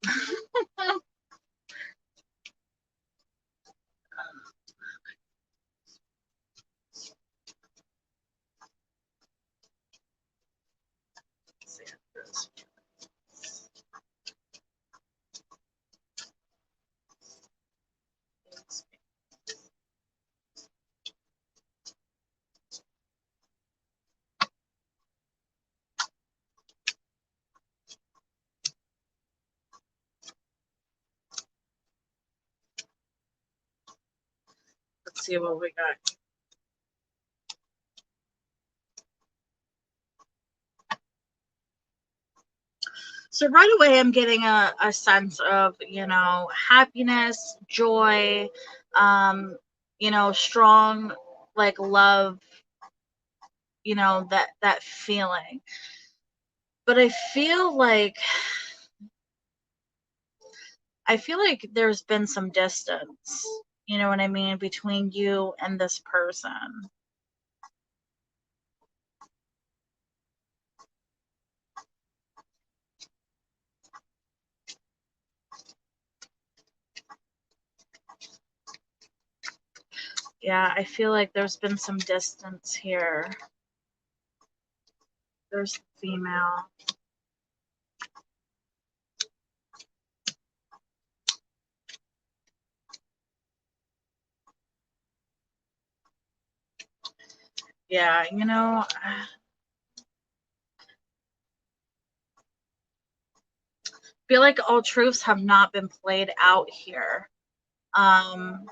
Let's see what we got. So right away, I'm getting a sense of, happiness, joy, strong, like love, that feeling. But I feel like there's been some distance, you know what I mean, between you and this person. Yeah, I feel like there's been some distance here. There's the female. Yeah, I feel like all truths have not been played out here. Um,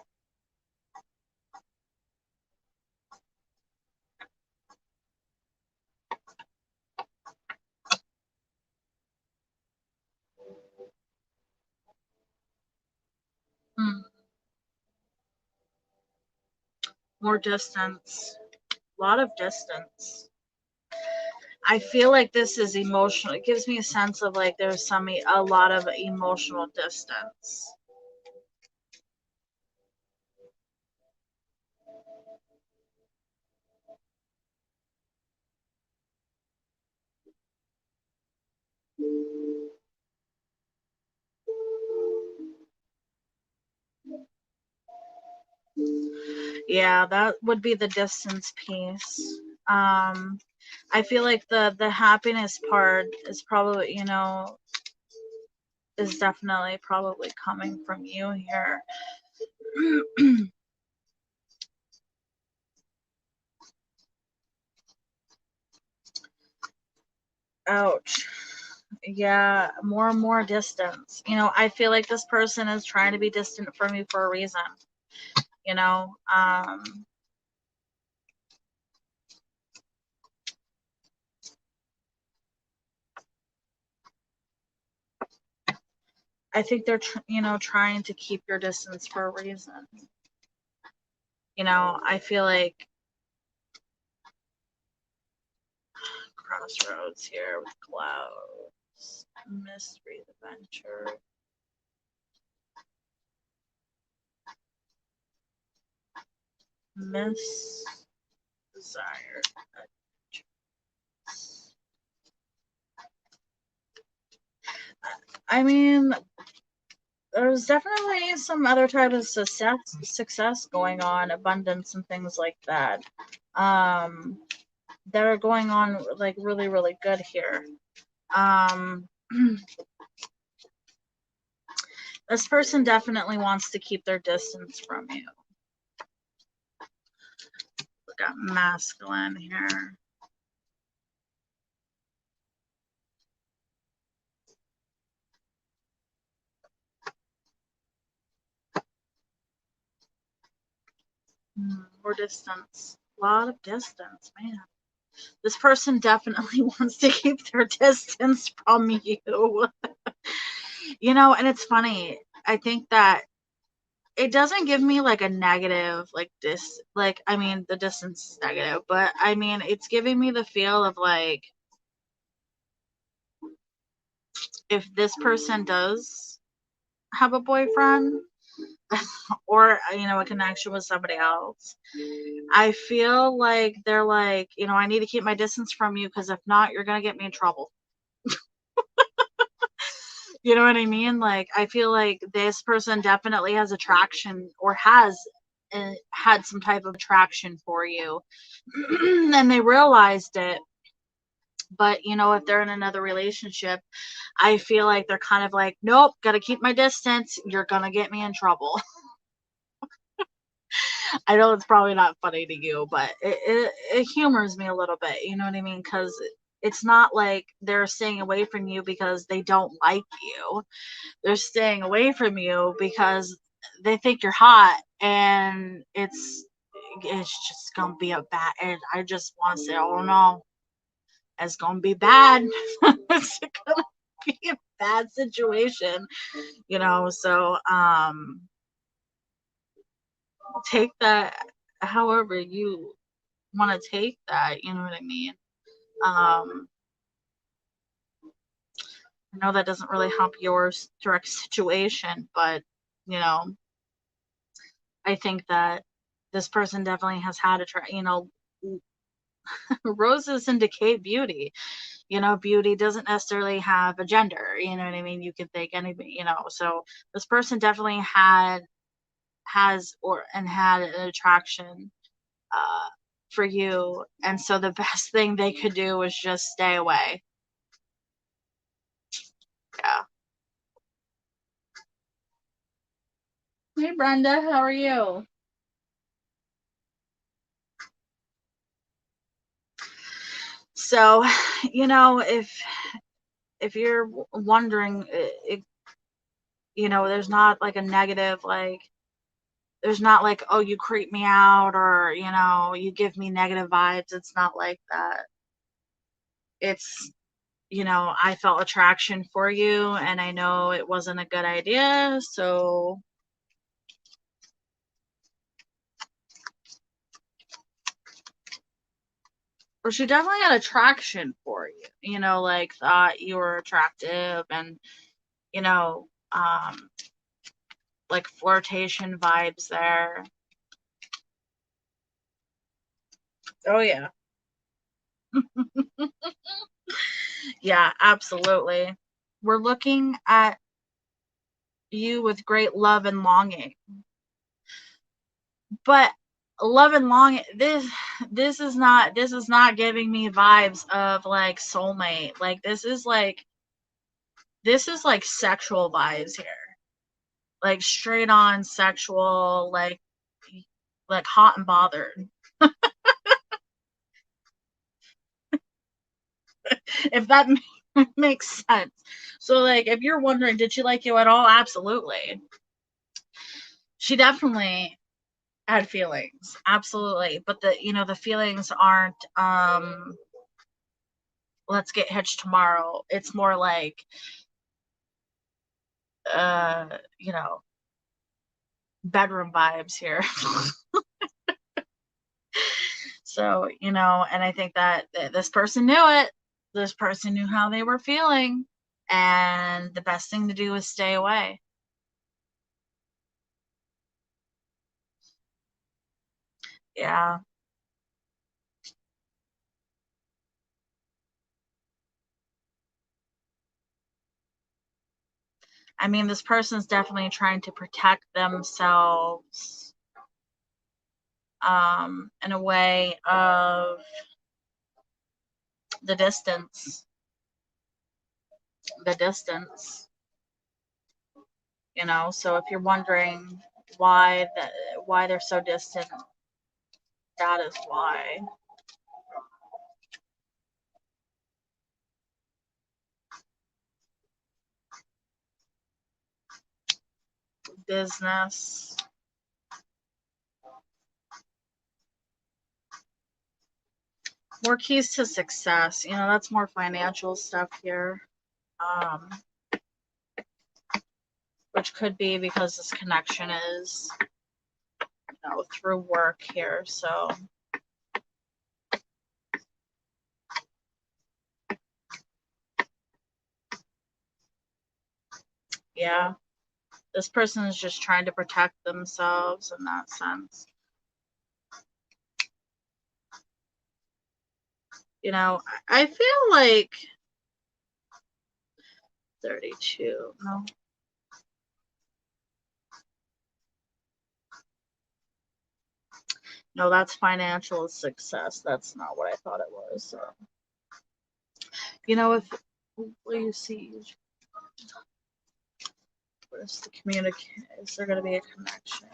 hmm, more distance, a lot of distance. I feel like this is emotional. It gives me a sense of like there's a lot of emotional distance. Yeah, that would be the distance piece. I feel like the happiness part is probably, is definitely probably coming from you here. Ouch. Yeah, more and more distance. I feel like this person is trying to be distant from you for a reason. you know. I think they're, trying to keep your distance for a reason. I feel like crossroads here with clouds, mystery, adventure. Miss desire. I mean, there's definitely some other type of success going on, abundance and things like that. That are going on like really, really good here. This person definitely wants to keep their distance from you. We got masculine here. More distance. A lot of distance, man. This person definitely wants to keep their distance from you. And it's funny. I think that it doesn't give me like a negative, I mean, the distance is negative, but I mean, it's giving me the feel of like, if this person does have a boyfriend or, a connection with somebody else, I feel like they're like, I need to keep my distance from you because if not, you're going to get me in trouble. You know what I mean? Like, I feel like this person definitely has attraction or has had some type of attraction for you. And they realized it. But, if they're in another relationship, I feel like they're kind of like, nope, got to keep my distance. You're going to get me in trouble. I know it's probably not funny to you, but it humors me a little bit. You know what I mean? Because it's not like they're staying away from you because they don't like you. They're staying away from you because they think you're hot, and it's just gonna be a bad. And I just want to say, oh no, it's gonna be bad. It's gonna be a bad situation, So take that however you want to take that. You know what I mean? I know that doesn't really help your direct situation, but I think that this person definitely has had roses indicate beauty. Beauty doesn't necessarily have a gender. You know what I mean? You could think anything. So this person definitely had an attraction for you, and so the best thing they could do was just stay away. Yeah. Hey Brenda, how are you? So, if you're wondering, there's not like a negative, like there's not like, oh, you creep me out, or you give me negative vibes. It's not like that. It's, I felt attraction for you, and I know it wasn't a good idea, so or she definitely had attraction for you, like thought you were attractive, and you know um like flirtation vibes there. Oh yeah. Yeah, absolutely. We're looking at you with great love and longing, but love and longing, this is not giving me vibes of like soulmate. Like this is like sexual vibes here, like straight on sexual, like hot and bothered. If that makes sense. So like, if you're wondering, did she like you at all? Absolutely. She definitely had feelings. Absolutely. But the feelings aren't let's get hitched tomorrow. It's more like uh, you know, bedroom vibes here. So, and I think that this person knew it. This person knew how they were feeling. And the best thing to do is stay away. Yeah. I mean, this person's definitely trying to protect themselves in a way of the distance. The distance. So if you're wondering why they're so distant, that is why. Business. More keys to success. That's more financial stuff here. Um, which could be because this connection is, through work here. So, yeah, this person is just trying to protect themselves in that sense. I feel like 32. No. No, that's financial success. That's not what I thought it was. So, if will you see where's the communication? Is there going to be a connection?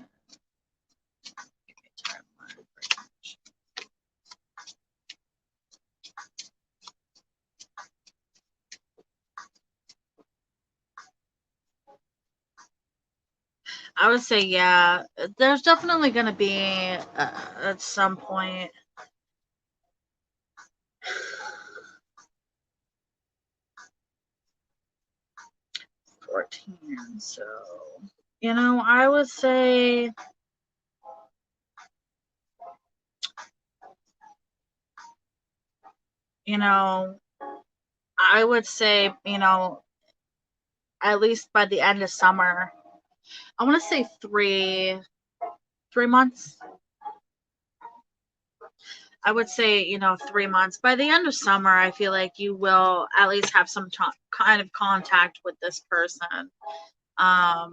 I would say, yeah, there's definitely going to be at some point. $14. So, I would say, I would say, at least by the end of summer, I want to say 3 months. I would say, 3 months. By the end of summer, I feel like you will at least have some kind of contact with this person. Yeah.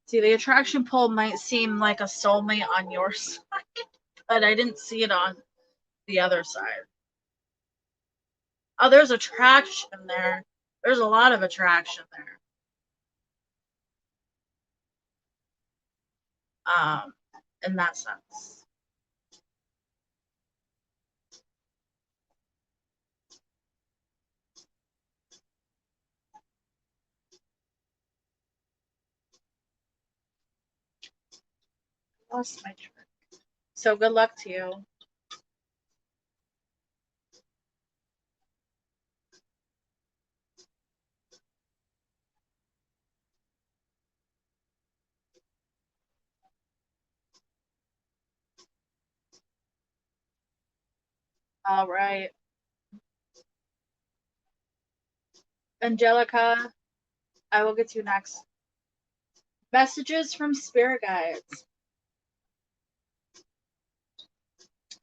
See, the attraction pull might seem like a soulmate on your side, but I didn't see it on the other side. Oh, there's attraction there. There's a lot of attraction there. Um, in that sense. Lost my trick. So good luck to you. All right. Angelica, I will get to you next. Messages from spirit guides.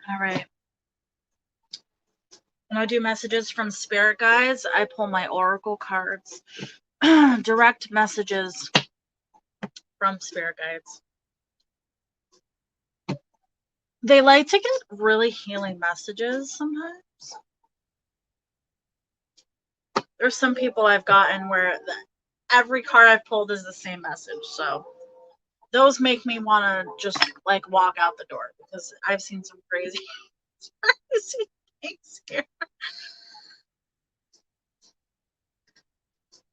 All right. When I do messages from spirit guides, I pull my oracle cards. Direct messages from spirit guides. They like to get really healing messages sometimes. There's some people I've gotten where every card I've pulled is the same message. So those make me want to just like walk out the door because I've seen some crazy, crazy things here.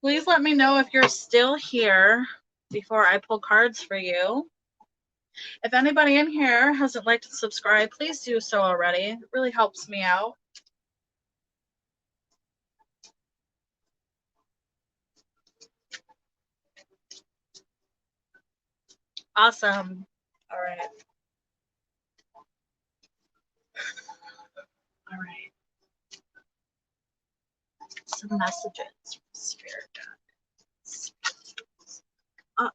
Please let me know if you're still here before I pull cards for you. If anybody in here hasn't liked and subscribed, please do so already. It really helps me out. Awesome. All right. All right. Some messages from Spirit guides.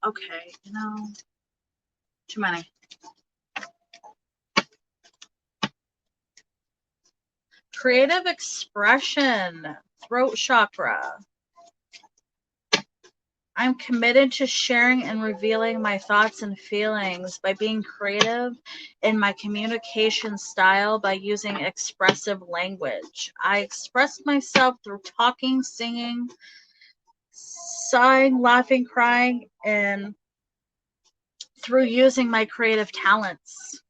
Okay. Too many. Creative expression. Throat chakra. I'm committed to sharing and revealing my thoughts and feelings by being creative in my communication style by using expressive language. I express myself through talking, singing, sighing, laughing, crying, and through using my creative talents.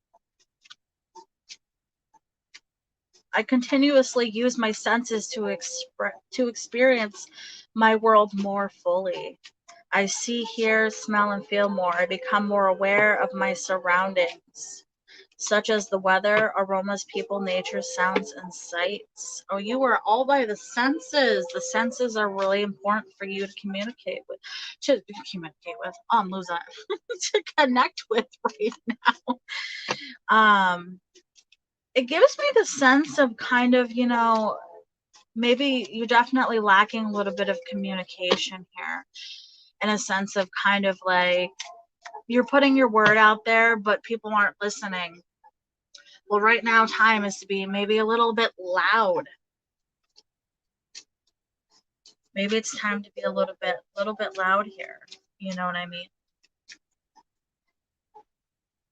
I continuously use my senses to experience my world more fully. I see, hear, smell, and feel more. I become more aware of my surroundings, such as the weather, aromas, people, nature, sounds, and sights. Oh, you are all by the senses. The senses are really important for you to communicate with. I'm losing to connect with right now. It gives me the sense of kind of, maybe you're definitely lacking a little bit of communication here, in a sense of kind of like you're putting your word out there, but people aren't listening. Well, right now, time is to be maybe a little bit loud. Maybe it's time to be a little bit loud here. You know what I mean?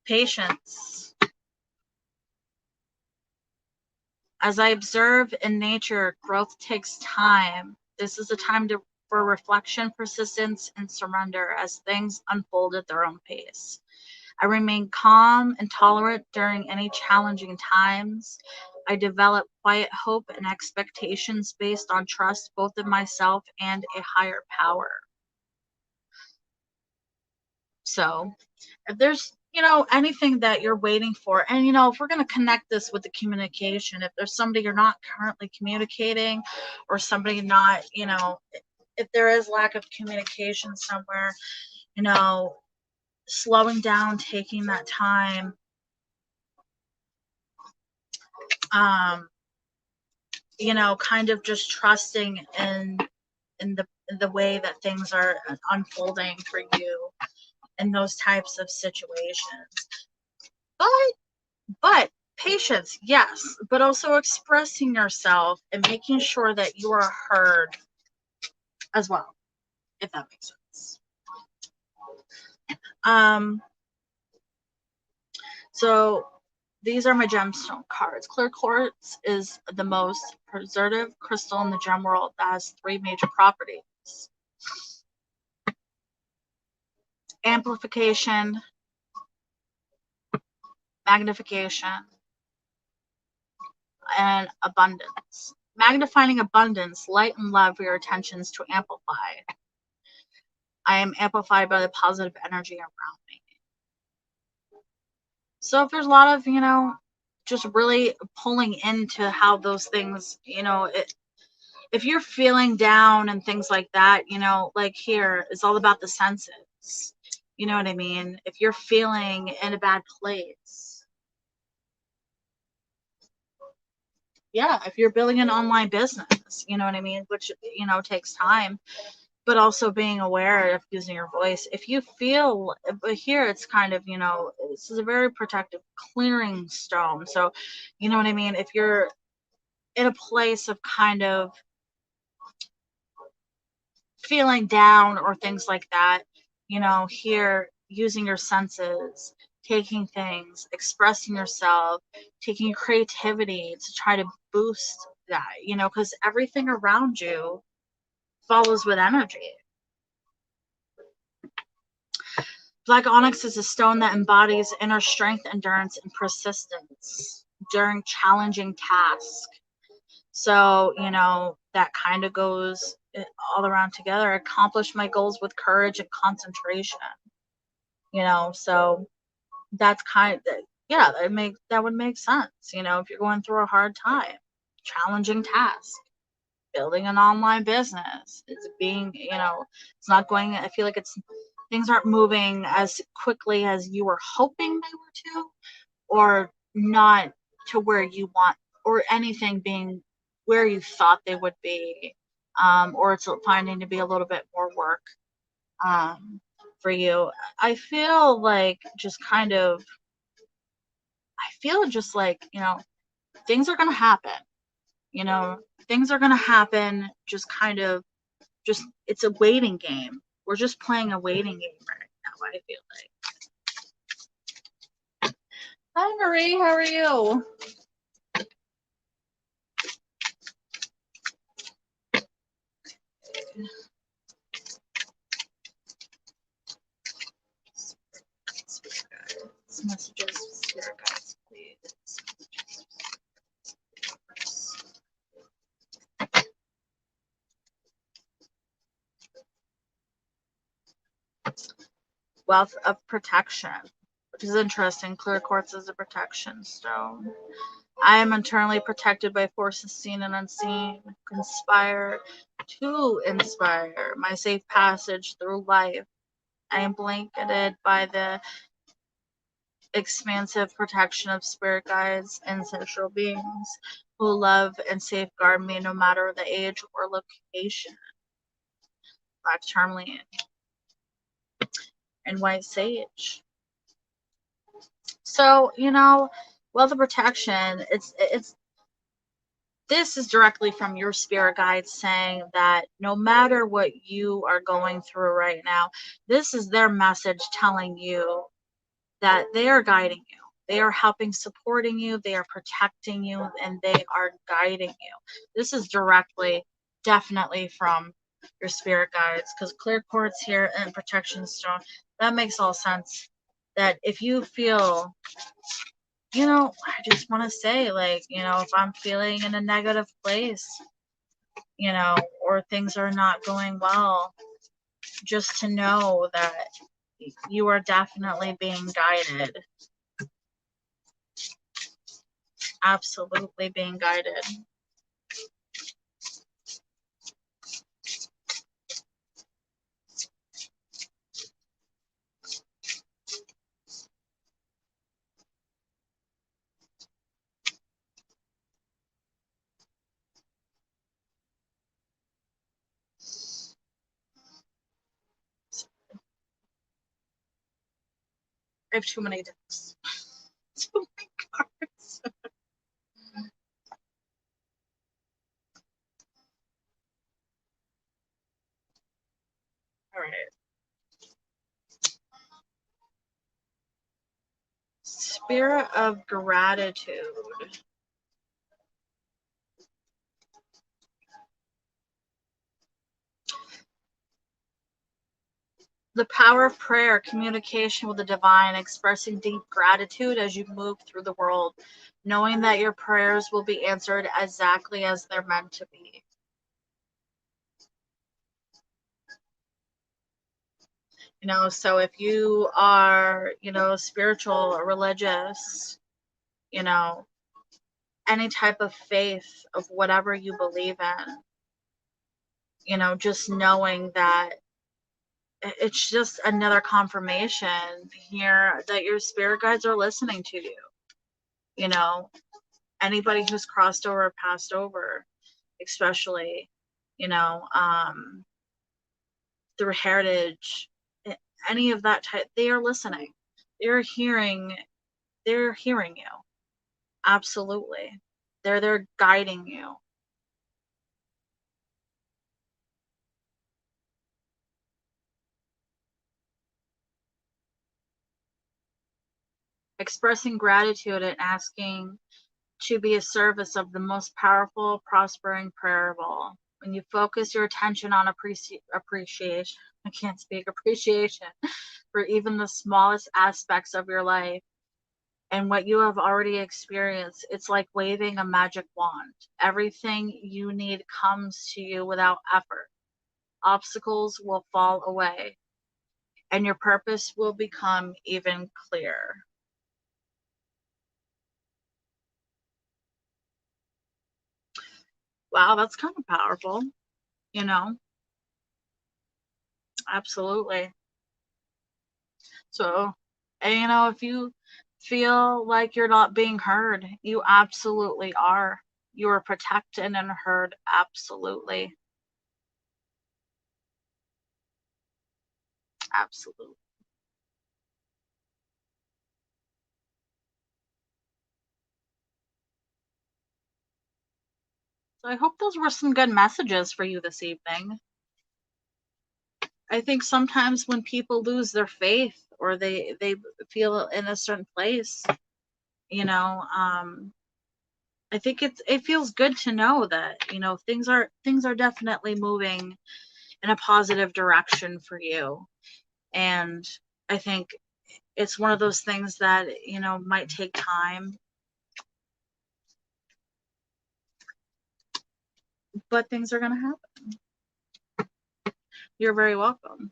Patience. As I observe in nature, growth takes time. This is a time for reflection, persistence, and surrender as things unfold at their own pace. I remain calm and tolerant during any challenging times. I develop quiet hope and expectations based on trust both in myself and a higher power. So, if there's, anything that you're waiting for, and, if we're going to connect this with the communication, if there's somebody you're not currently communicating or somebody not, if there is lack of communication somewhere, slowing down, taking that time, kind of just trusting in the way that things are unfolding for you in those types of situations. But patience, yes, but also expressing yourself and making sure that you are heard as well, if that makes sense. So these are my gemstone cards. Clear quartz is the most preservative crystal in the gem world that has 3 major properties: amplification, magnification, and abundance. Magnifying abundance, light and love for your attentions to amplify. I am amplified by the positive energy around me. So if there's a lot of, just really pulling into how those things, if you're feeling down and things like that, like here, it's all about the senses. You know what I mean? If you're feeling in a bad place. Yeah, if you're building an online business, you know what I mean? Which, takes time, but also being aware of using your voice. If you feel, but here it's kind of, this is a very protective clearing stone. So, you know what I mean? If you're in a place of kind of feeling down or things like that, here using your senses, taking things, expressing yourself, taking creativity to try to boost that, because everything around you follows with energy. Black onyx is a stone that embodies inner strength, endurance, and persistence during challenging tasks. So, that kind of goes all around together. Accomplish my goals with courage and concentration. So that's yeah, that would make sense. If you're going through a hard time, challenging task, building an online business, it's being, it's not going, I feel like things aren't moving as quickly as you were hoping they were to, or not to where you want, or anything being where you thought they would be, or it's finding to be a little bit more work for you. I feel like things are going to happen. Things are going to happen, just it's a waiting game. We're just playing a waiting game right now, I feel like. Hi, Marie. How are you? Messages, spirit guides, please. Wealth of protection, which is interesting. Clear quartz is a protection stone. I am internally protected by forces seen and unseen. Conspire to inspire my safe passage through life. I am blanketed by the expansive protection of spirit guides and ancestral beings who love and safeguard me no matter the age or location. Black tourmaline and white sage. So, wealth of protection, this is directly from your spirit guides saying that no matter what you are going through right now, this is their message telling you that they are guiding you. They are helping, supporting you, they are protecting you, and they are guiding you. This is definitely from your spirit guides, because clear quartz here and protection stone, that makes all sense. That if you feel, I just want to say, if I'm feeling in a negative place, or things are not going well, just to know that you are definitely being guided. Absolutely being guided. I have too many decks. Too many cards. All right. Spirit of gratitude. The power of prayer, communication with the divine, expressing deep gratitude as you move through the world, knowing that your prayers will be answered exactly as they're meant to be. So if you are, spiritual or religious, any type of faith of whatever you believe in, just knowing that it's just another confirmation here that your spirit guides are listening to you. Anybody who's crossed over, passed over, especially, through heritage, any of that type, they are listening. They're hearing you. Absolutely. They're guiding you. Expressing gratitude and asking to be a service of the most powerful, prospering prayer of all. When you focus your attention on appreciation, I can't speak, appreciation for even the smallest aspects of your life and what you have already experienced. It's like waving a magic wand. Everything you need comes to you without effort. Obstacles will fall away, and your purpose will become even clearer. Wow, that's kind of powerful, you know? Absolutely. So, and if you feel like you're not being heard, you absolutely are. You are protected and heard, absolutely. Absolutely. So I hope those were some good messages for you this evening. I think sometimes when people lose their faith or they feel in a certain place, you know, I think it feels good to know that, things are definitely moving in a positive direction for you. And I think it's one of those things that, might take time, but things are going to happen. You're very welcome.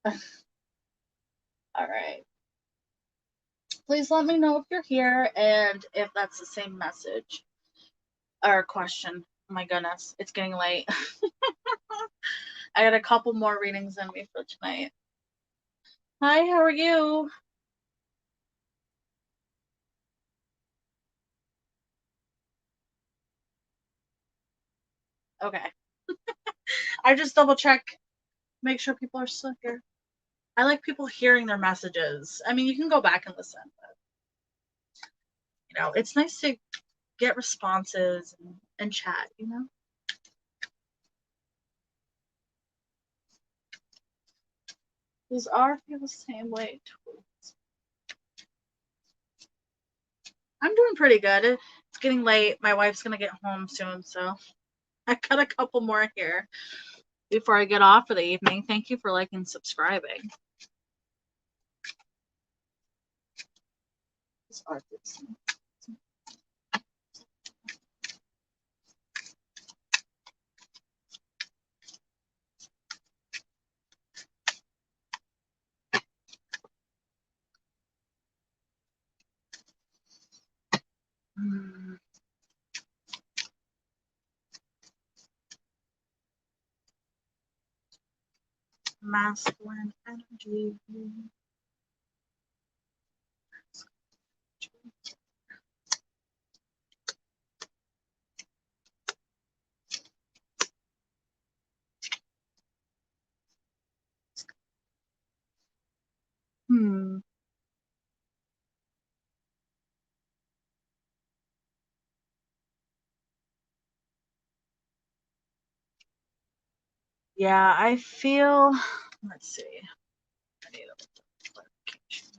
All right. Please let me know if you're here and if that's the same message or question. Oh my goodness, it's getting late. I got a couple more readings in me for tonight. Hi, how are you? Okay. I just double check, make sure people are still here. I like people hearing their messages. I mean, you can go back and listen, but it's nice to get responses and chat. These are feel the same way. I'm doing pretty good. It's getting late. My wife's gonna get home soon, so I got a couple more here before I get off for the evening. Thank you for liking and subscribing. These are good. Masculine energy. Hmm. Yeah, I feel. Let's see. I need a clarification.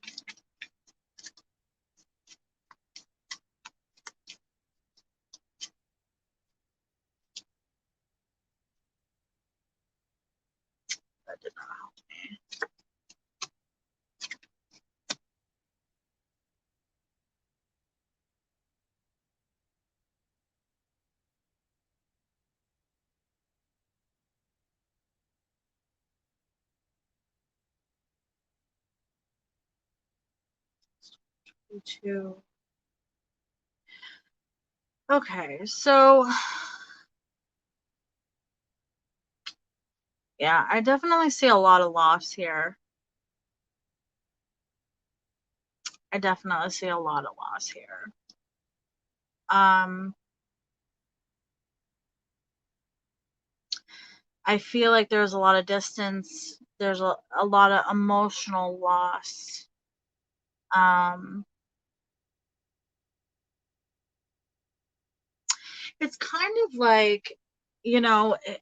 2. Okay, so yeah, I definitely see a lot of loss here. I definitely see a lot of loss here. Um, I feel like there's a lot of distance. There's a lot of emotional loss. Um, it's kind of like, it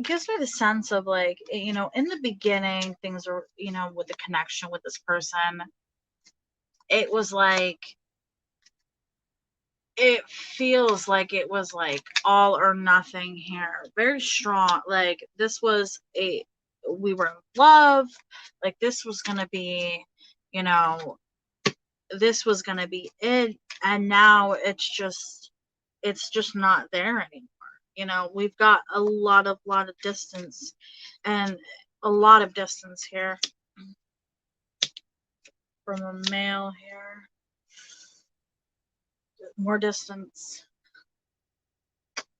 gives me the sense of like, in the beginning, things are, with the connection with this person, it was like, it feels like it was like all or nothing here. Very strong. Like we were in love. Like this was going to be, you know, this was going to be it. And now it's just not there anymore. We've got lot of distance and a lot of distance here from a male here. More distance.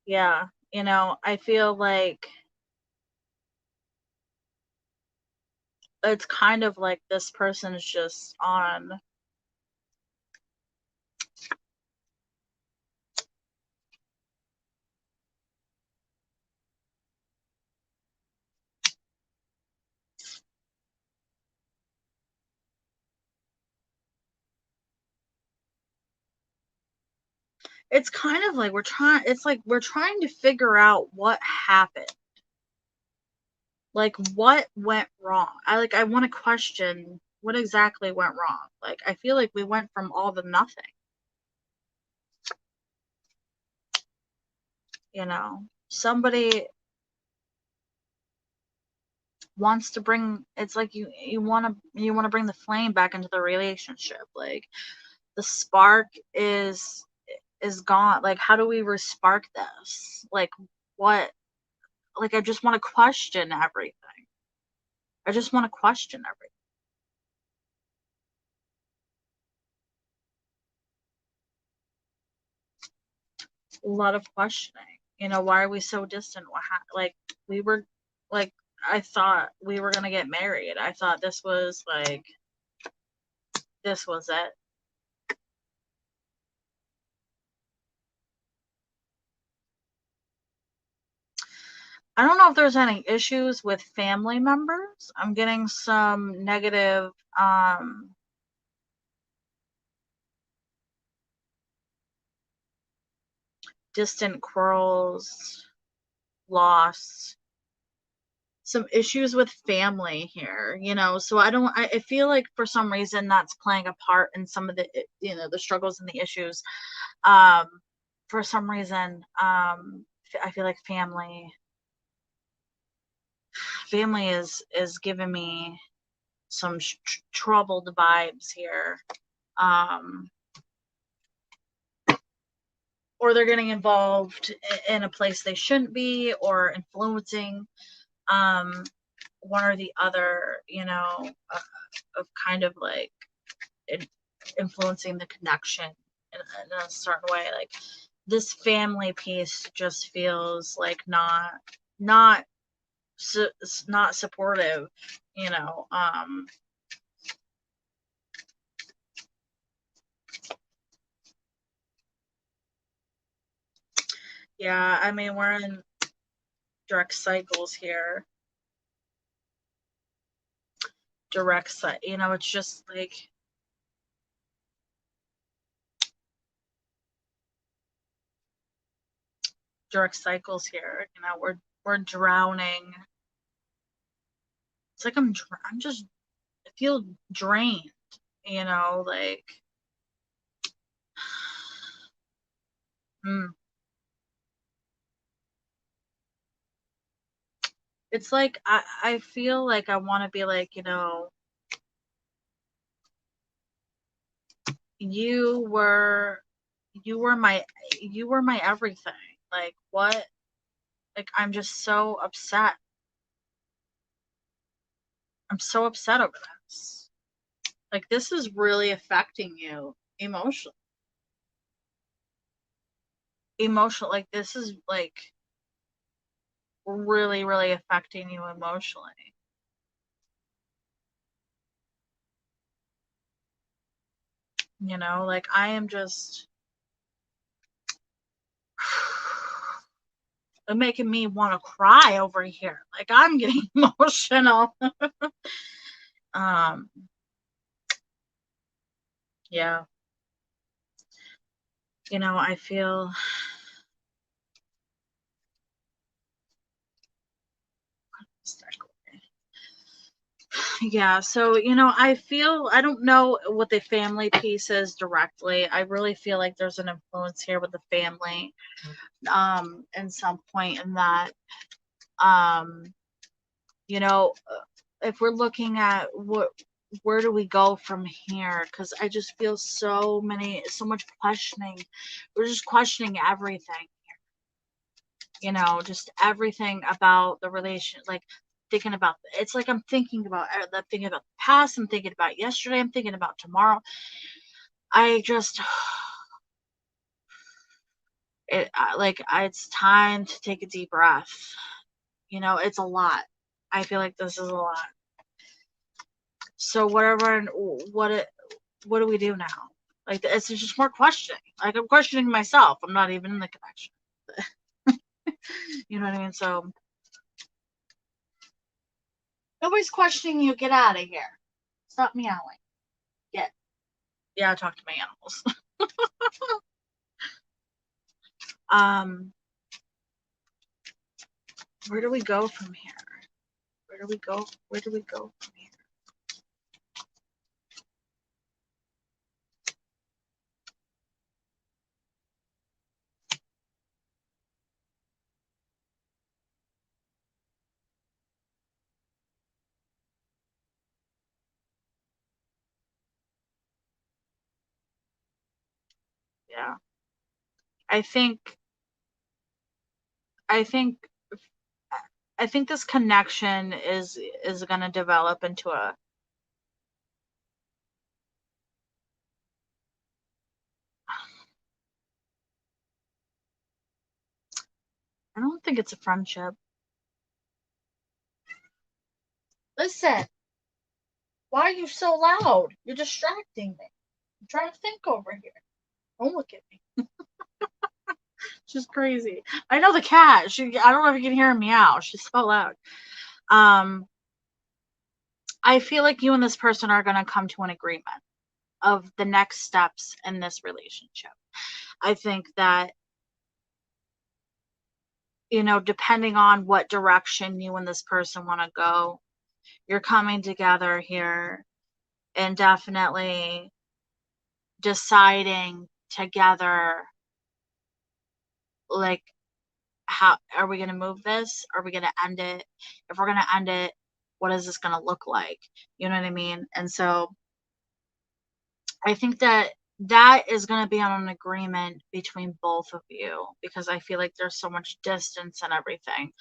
Yeah. I feel like it's kind of like this person's just on. It's kind of like we're trying to figure out what happened. Like what went wrong. I want to question what exactly went wrong. Like I feel like we went from all to nothing. Somebody wants to bring it's like you want to bring the flame back into the relationship. Like the spark is gone. Like how do we respark this? Like what like I just want to question everything. I just want to question everything. A lot of questioning. Why are we so distant? Like we were like I thought we were gonna get married. I thought this was it. I don't know if there's any issues with family members. I'm getting some negative distant quarrels, loss, some issues with family here, so I feel like for some reason that's playing a part in some of the struggles and the issues. um for some reason, I feel like family is giving me some troubled vibes here. um or they're getting involved in a place they shouldn't be, or influencing um one or the other, of kind of like influencing the connection in a certain way. Like this family piece just feels like not su- not supportive. You know. Yeah. I mean, we're in direct cycles here. It's just like direct cycles here. We're drowning. It's like I'm just I feel drained. Like mm, it's like I feel like I want to be like, you were you were my you were my everything. Like what? Like I'm just so upset. I'm so upset over this. Like this is really affecting you emotionally. emotional, like this is like really, really affecting you emotionally. You know, like I am just making me want to cry over here. Like I'm getting emotional. um, yeah, you know, I feel yeah, so you know, I feel I don't know what the family piece is directly. I really feel like there's an influence here with the family, in some point in that, um, you know, if we're looking at where do we go from here? Because I just feel so much questioning. We're just questioning everything, you know, just everything about the relation, like thinking about it's like I'm thinking about the past, I'm thinking about yesterday, I'm thinking about tomorrow. I just it's time to take a deep breath. You know, it's a lot. I feel like this is a lot. So whatever, what do we do now? Like it's just more questioning. Like I'm questioning myself. I'm not even in the connection. You know what I mean? So nobody's questioning you. Get out of here. Stop meowing. Get Yeah, I talk to my animals. um, where do we go from here? Where do we go? Where do we go from here? Yeah, I think, I think, I think this connection is gonna develop into a. I don't think it's a friendship. Listen, why are you so loud? You're distracting me. I'm trying to think over here. Don't look at me. She's crazy. I know the cat. I don't know if you can hear her meow. She's so loud. Um, I feel like you and this person are gonna come to an agreement of the next steps in this relationship. I think that, you know, depending on what direction you and this person want to go, you're coming together here and definitely deciding together, like, how are we going to move this? Are we going to end it? If we're going to end it, what is this going to look like? You know what I mean? And so I think that that is going to be on an agreement between both of you because I feel like there's so much distance and everything.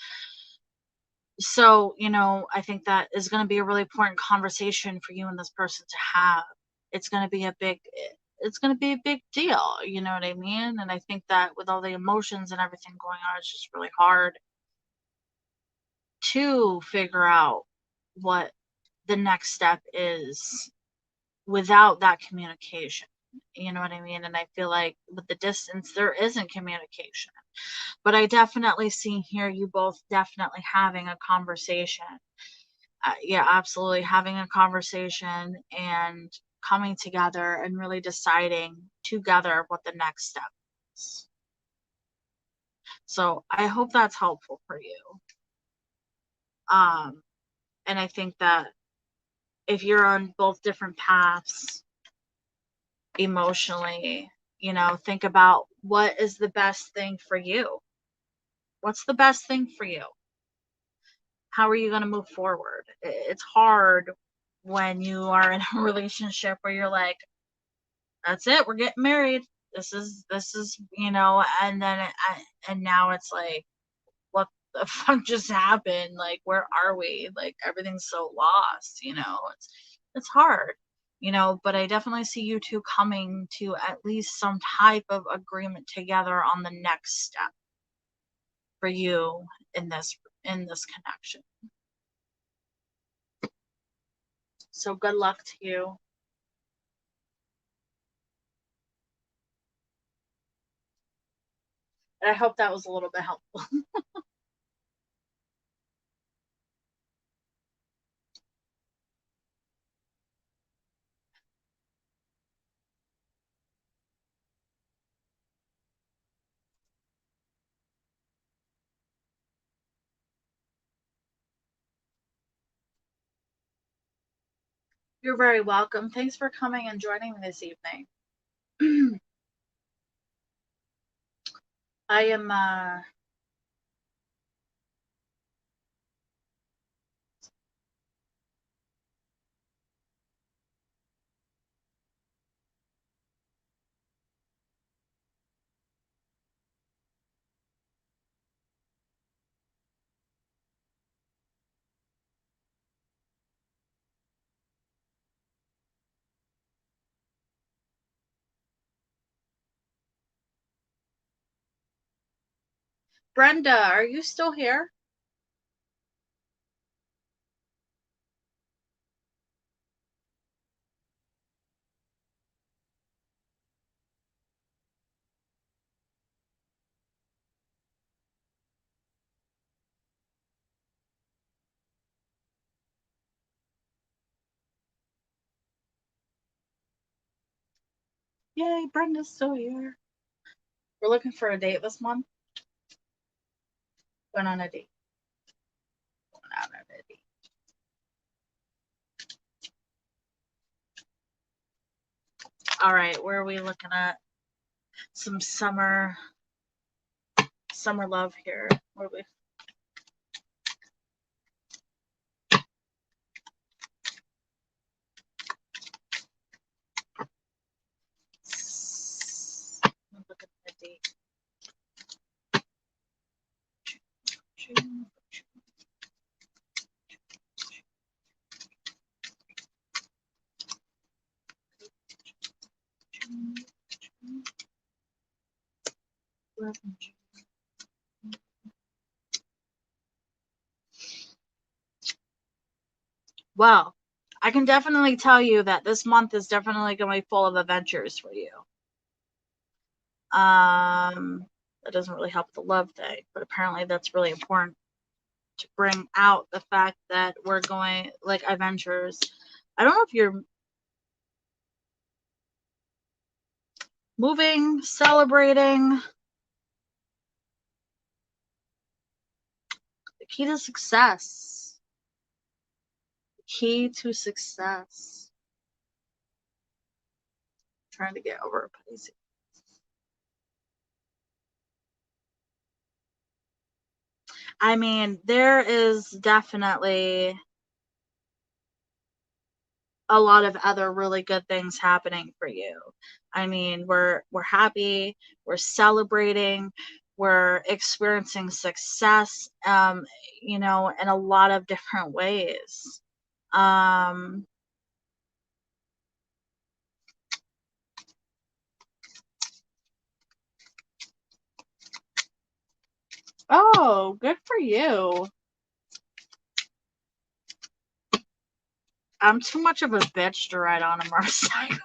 So, you know, I think that is going to be a really important conversation for you and this person to have. It's going to be a big it's going to be a big deal, you know what I mean? And I think that with all the emotions and everything going on, it's just really hard to figure out what the next step is without that communication. You know what I mean? And I feel like with the distance, there isn't communication. But I definitely see here you both definitely having a conversation. Yeah, absolutely. Having a conversation and coming together and really deciding together what the next step is. So I hope that's helpful for you. Um, and I think that if you're on both different paths emotionally, you know, think about what is the best thing for you. What's the best thing for you? How are you going to move forward? It's hard when you are in a relationship where you're like, that's it, we're getting married. This is, you know, and then and now it's like, what the fuck just happened? Like, where are we? Like, everything's so lost, you know. It's hard. you know, but I definitely see you two coming to at least some type of agreement together on the next step for you in this connection. So good luck to you. And I hope that was a little bit helpful. You're very welcome. Thanks for coming and joining me this evening. I am Brenda, are you still here? Yay, Brenda's still here. We're looking for a date this month. Going on a date. Going out on a date. All right, where are we looking at? Some summer love here. What are we? Look at the date. June. Well, I can definitely tell you that this month is definitely going to be full of adventures for you. That doesn't really help the love thing, but apparently that's really important to bring out the fact that we're going like adventures. I don't know if you're moving, celebrating. The key to success. The key to success. I'm trying to get over a Pisces. I mean, there is definitely a lot of other really good things happening for you. I mean, we're happy, we're celebrating, we're experiencing success, you know, in a lot of different ways. Oh, good for you. I'm too much of a bitch to ride on a motorcycle.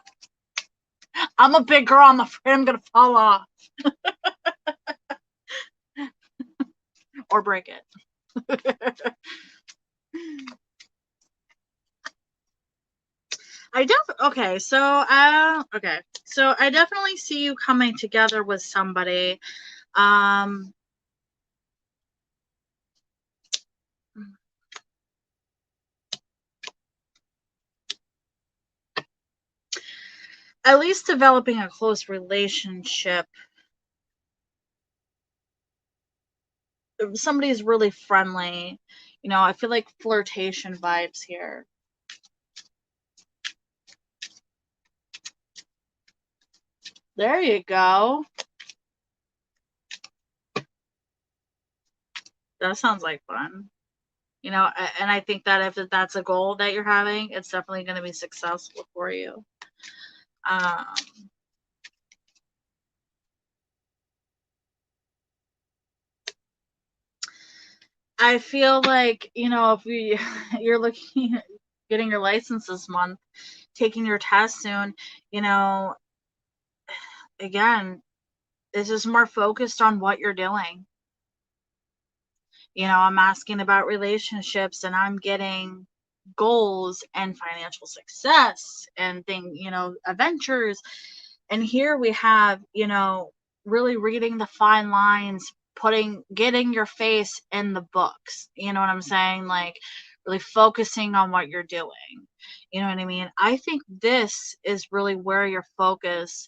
I'm a big girl. I'm afraid I'm gonna fall off or break it. Okay, so I definitely see you coming together with somebody. At least developing a close relationship. Somebody's really friendly. You know, I feel like flirtation vibes here. There you go. That sounds like fun. And I think that if that's a goal that you're having, it's definitely going to be successful for you. Um, I feel like, if you're looking at getting your license this month, taking your test soon, again, this is more focused on what you're doing. I'm asking about relationships, and I'm getting goals and financial success and adventures. And here we have, really reading the fine lines, getting your face in the books. You know what I'm saying? Like, really focusing on what you're doing. You know what I mean? I think this is really where your focus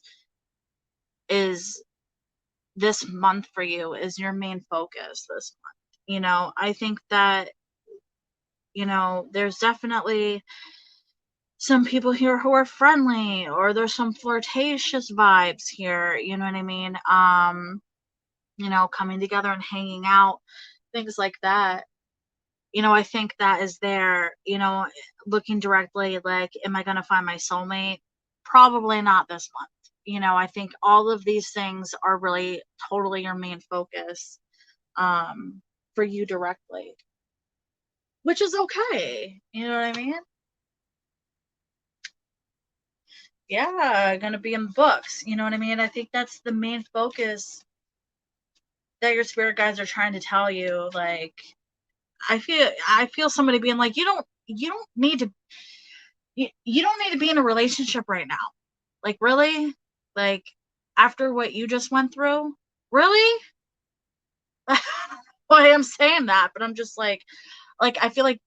is this month for you, is your main focus this month. I think that, there's definitely some people here who are friendly, or there's some flirtatious vibes here, you know what I mean? Coming together and hanging out, things like that. I think that is there, looking directly, like, am I going to find my soulmate? Probably not this month. I think all of these things are really totally your main focus, for you directly, which is okay. You know what I mean? Yeah, gonna be in books. You know what I mean? I think that's the main focus that your spirit guides are trying to tell you. Like, I feel somebody being like, you don't need to you don't need to be in a relationship right now. Like, really? Like, after what you just went through? Really? Why I'm saying that, but I'm just like I feel like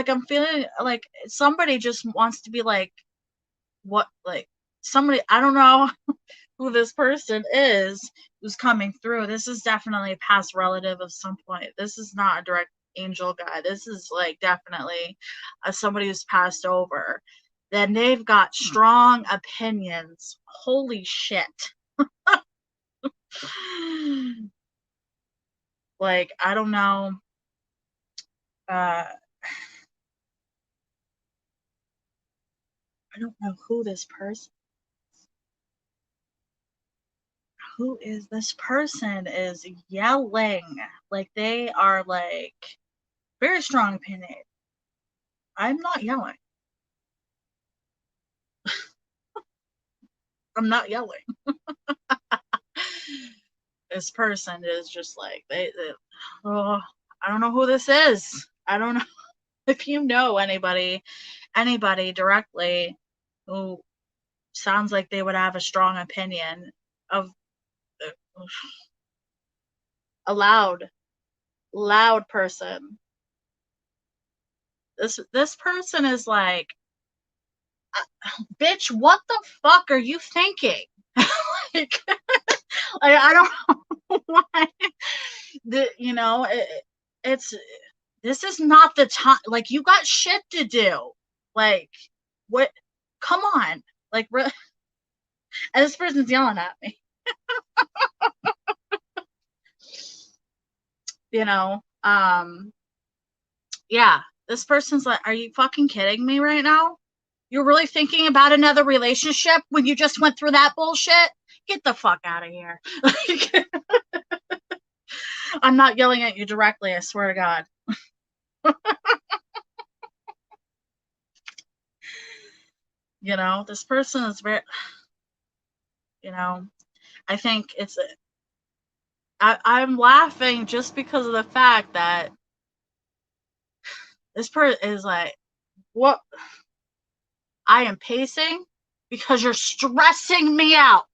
I'm feeling like somebody just wants to be like, what, like, somebody, I don't know who this person is who's coming through. This is definitely a past relative of some point. This is not a direct angel guy. This is like definitely somebody who's passed over. Then they've got strong opinions. Holy shit. Like, I don't know. I don't know who this person. Who is this person is yelling, like they are like very strong opinion. I'm not yelling. I'm not yelling. This person is just like oh, I don't know who this is. I don't know if you know anybody directly who sounds like they would have a strong opinion of a loud person. This person is like, bitch, what the fuck are you thinking? like, I don't know why. It's this is not the time. Like, you got shit to do. Like, what? Come on. Like, and this person's yelling at me. You know, yeah. This person's like, are you fucking kidding me right now? You're really thinking about another relationship when you just went through that bullshit? Get the fuck out of here. Like, I'm not yelling at you directly, I swear to God. This person is very, I think I'm laughing just because of the fact that this person is like, what? I am pacing because you're stressing me out.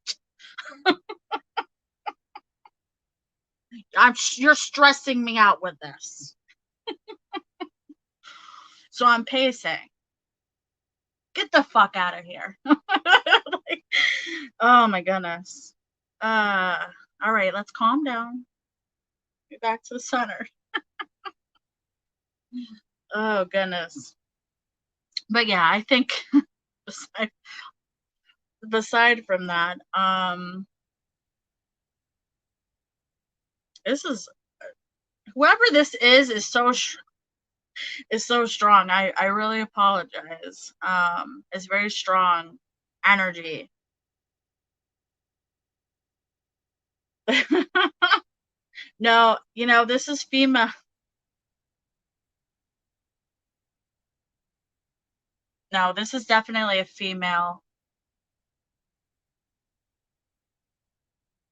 You're stressing me out with this. So I'm pacing. Get the fuck out of here. Like, oh my goodness. All right, let's calm down. Get back to the center. Oh goodness. But yeah, I think beside from that, this is whoever this is so is so strong. I really apologize. It's very strong energy. No, this is female. No, this is definitely a female.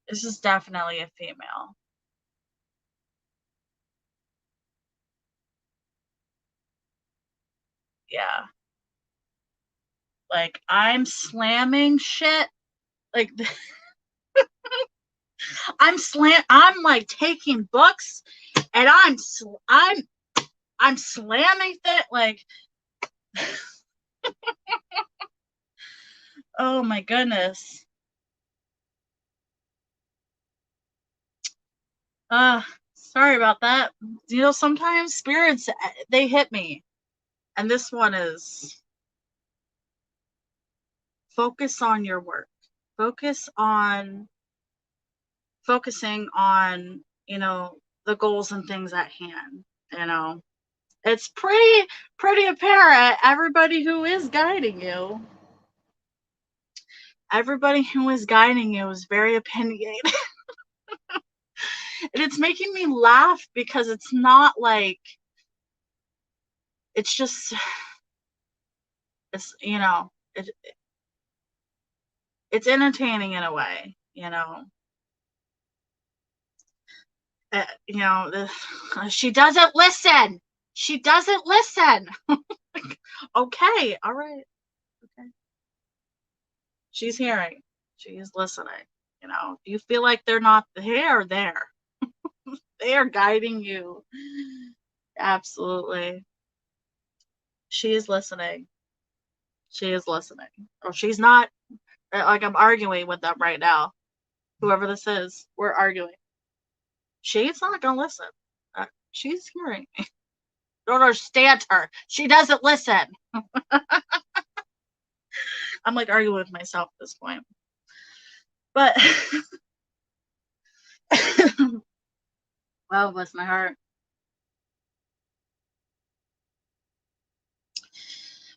This is definitely a female. Yeah. Like, I'm slamming shit. Like, I'm like taking books and I'm slamming it like, oh my goodness. Sorry about that. Sometimes spirits, they hit me. And this one is focus on your work. Focus on focusing on, the goals and things at hand, you know. It's pretty apparent everybody who is guiding you is very opinionated. And it's making me laugh because it's not like, it's just, it's, it's entertaining in a way, she doesn't listen. She doesn't listen. Okay, all right. Okay. She's hearing. She's listening. Do you feel like they're not there? There. They are guiding you. Absolutely. She is listening. She is listening. Or she's not. Like, I'm arguing with them right now. Whoever this is, we're arguing. She's not going to listen. She's hearing me. Don't understand her. She doesn't listen. I'm like arguing with myself at this point. But, well, bless my heart.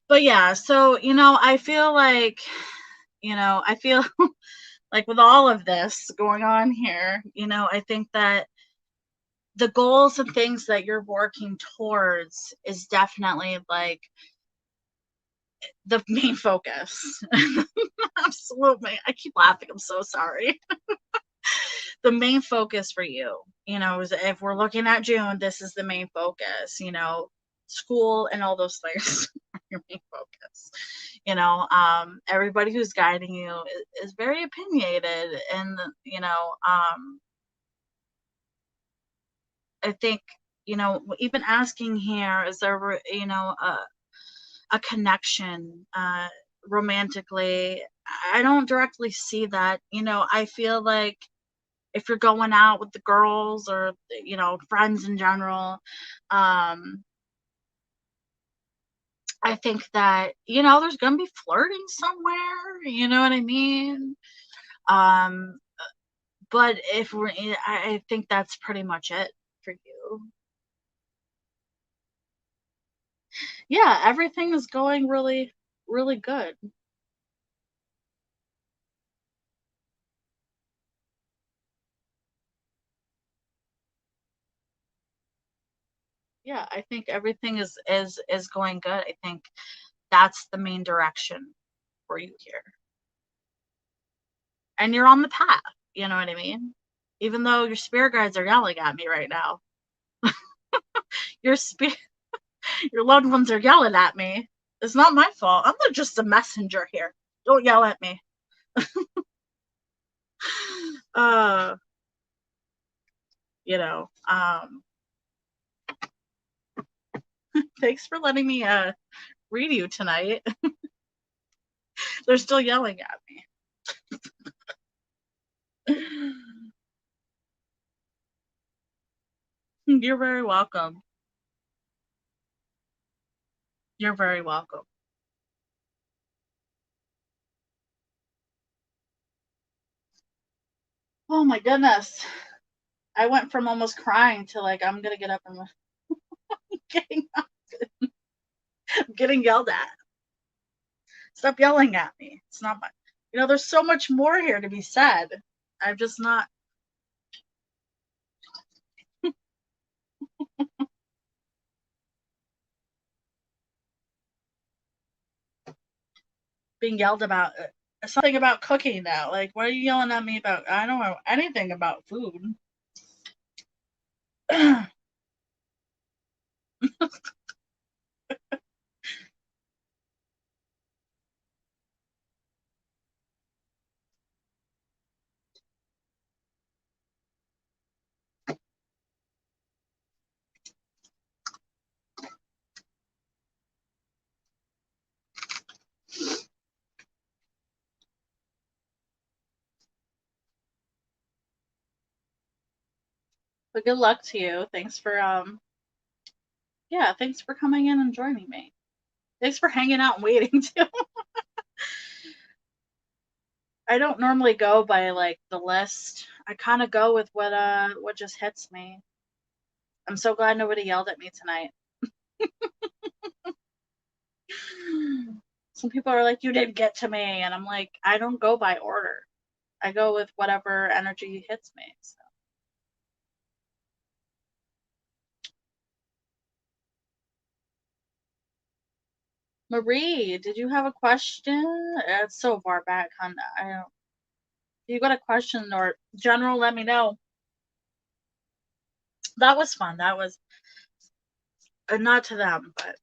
But yeah, so, I feel like, I feel like with all of this going on here, I think that the goals and things that you're working towards is definitely like the main focus. Absolutely. I keep laughing. I'm so sorry. The main focus for you, is if we're looking at June, this is the main focus, school and all those things are your main focus. Everybody who's guiding you is very opinionated, and I think, even asking here, is there, a connection, romantically? I don't directly see that. I feel like if you're going out with the girls or, friends in general, I think that, there's gonna be flirting somewhere, you know what I mean? Um, but if we're, I think that's pretty much it for you. Yeah, everything is going really, really good. Yeah, I think everything is going good. I think that's the main direction for you here. And you're on the path, you know what I mean? Even though your spirit guides are yelling at me right now. Your spirit your loved ones are yelling at me. It's not my fault. I'm not just a messenger here. Don't yell at me. uh, you know, um, thanks for letting me read you tonight. They're still yelling at me. You're very welcome. You're very welcome. Oh my goodness. I went from almost crying to like I'm gonna get up and getting up. getting yelled at. Stop yelling at me. It's not my, there's so much more here to be said. I'm just not. Being yelled about something about cooking now. Like, what are you yelling at me about? I don't know anything about food. But good luck to you. Thanks for yeah, thanks for coming in and joining me. Thanks for hanging out and waiting too. I don't normally go by like the list. I kind of go with what just hits me. I'm so glad nobody yelled at me tonight. Some people are like, you didn't get to me, and I'm like, I don't go by order. I go with whatever energy hits me. So. Marie, did you have a question? It's so far back, hun. I don't. If you got a question or general, let me know. That was fun. That was not to them, but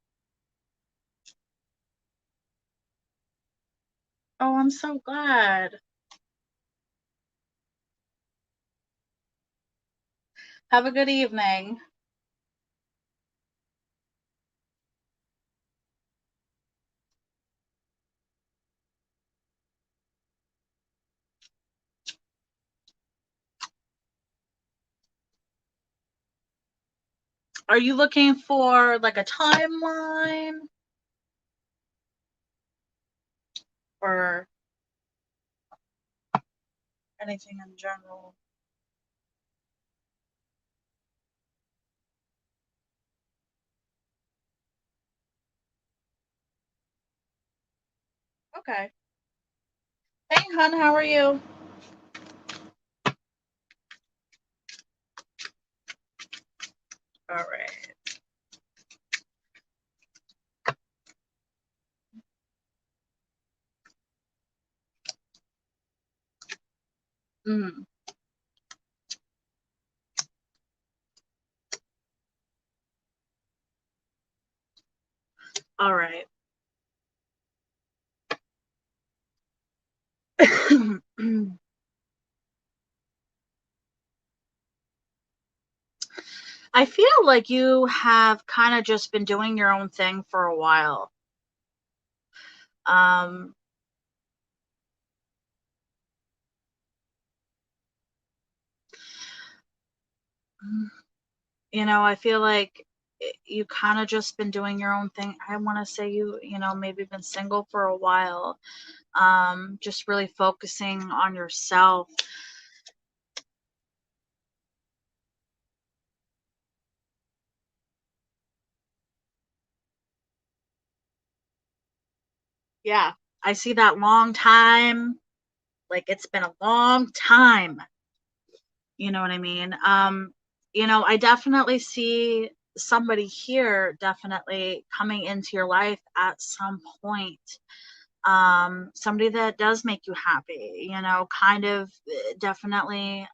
oh, I'm so glad. Have a good evening. Are you looking for like a timeline or anything in general? Okay. Hey, hun, how are you? All right. Mm. All right. I feel like you have kind of just been doing your own thing for a while. Um, I feel like you kind of just been doing your own thing. I want to say maybe been single for a while. Just really focusing on yourself. Yeah, I see that long time. Like it's been a long time. You know what I mean? I definitely see somebody here definitely coming into your life at some point. Somebody that does make you happy, kind of definitely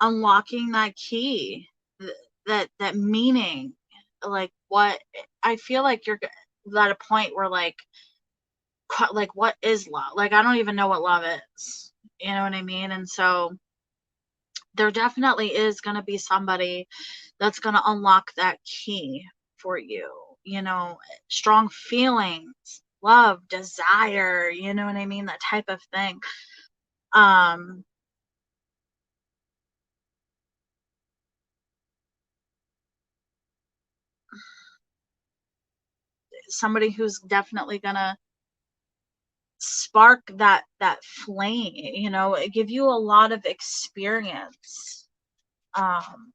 unlocking that key, that meaning, like what I feel like you're at a point where like what is love? Like I don't even know what love is. You know what I mean? And so there definitely is going to be somebody that's going to unlock that key for you. Strong feelings, love, desire, you know what I mean? That type of thing. Um, Somebody who's definitely going to spark that flame, give you a lot of experience. Um,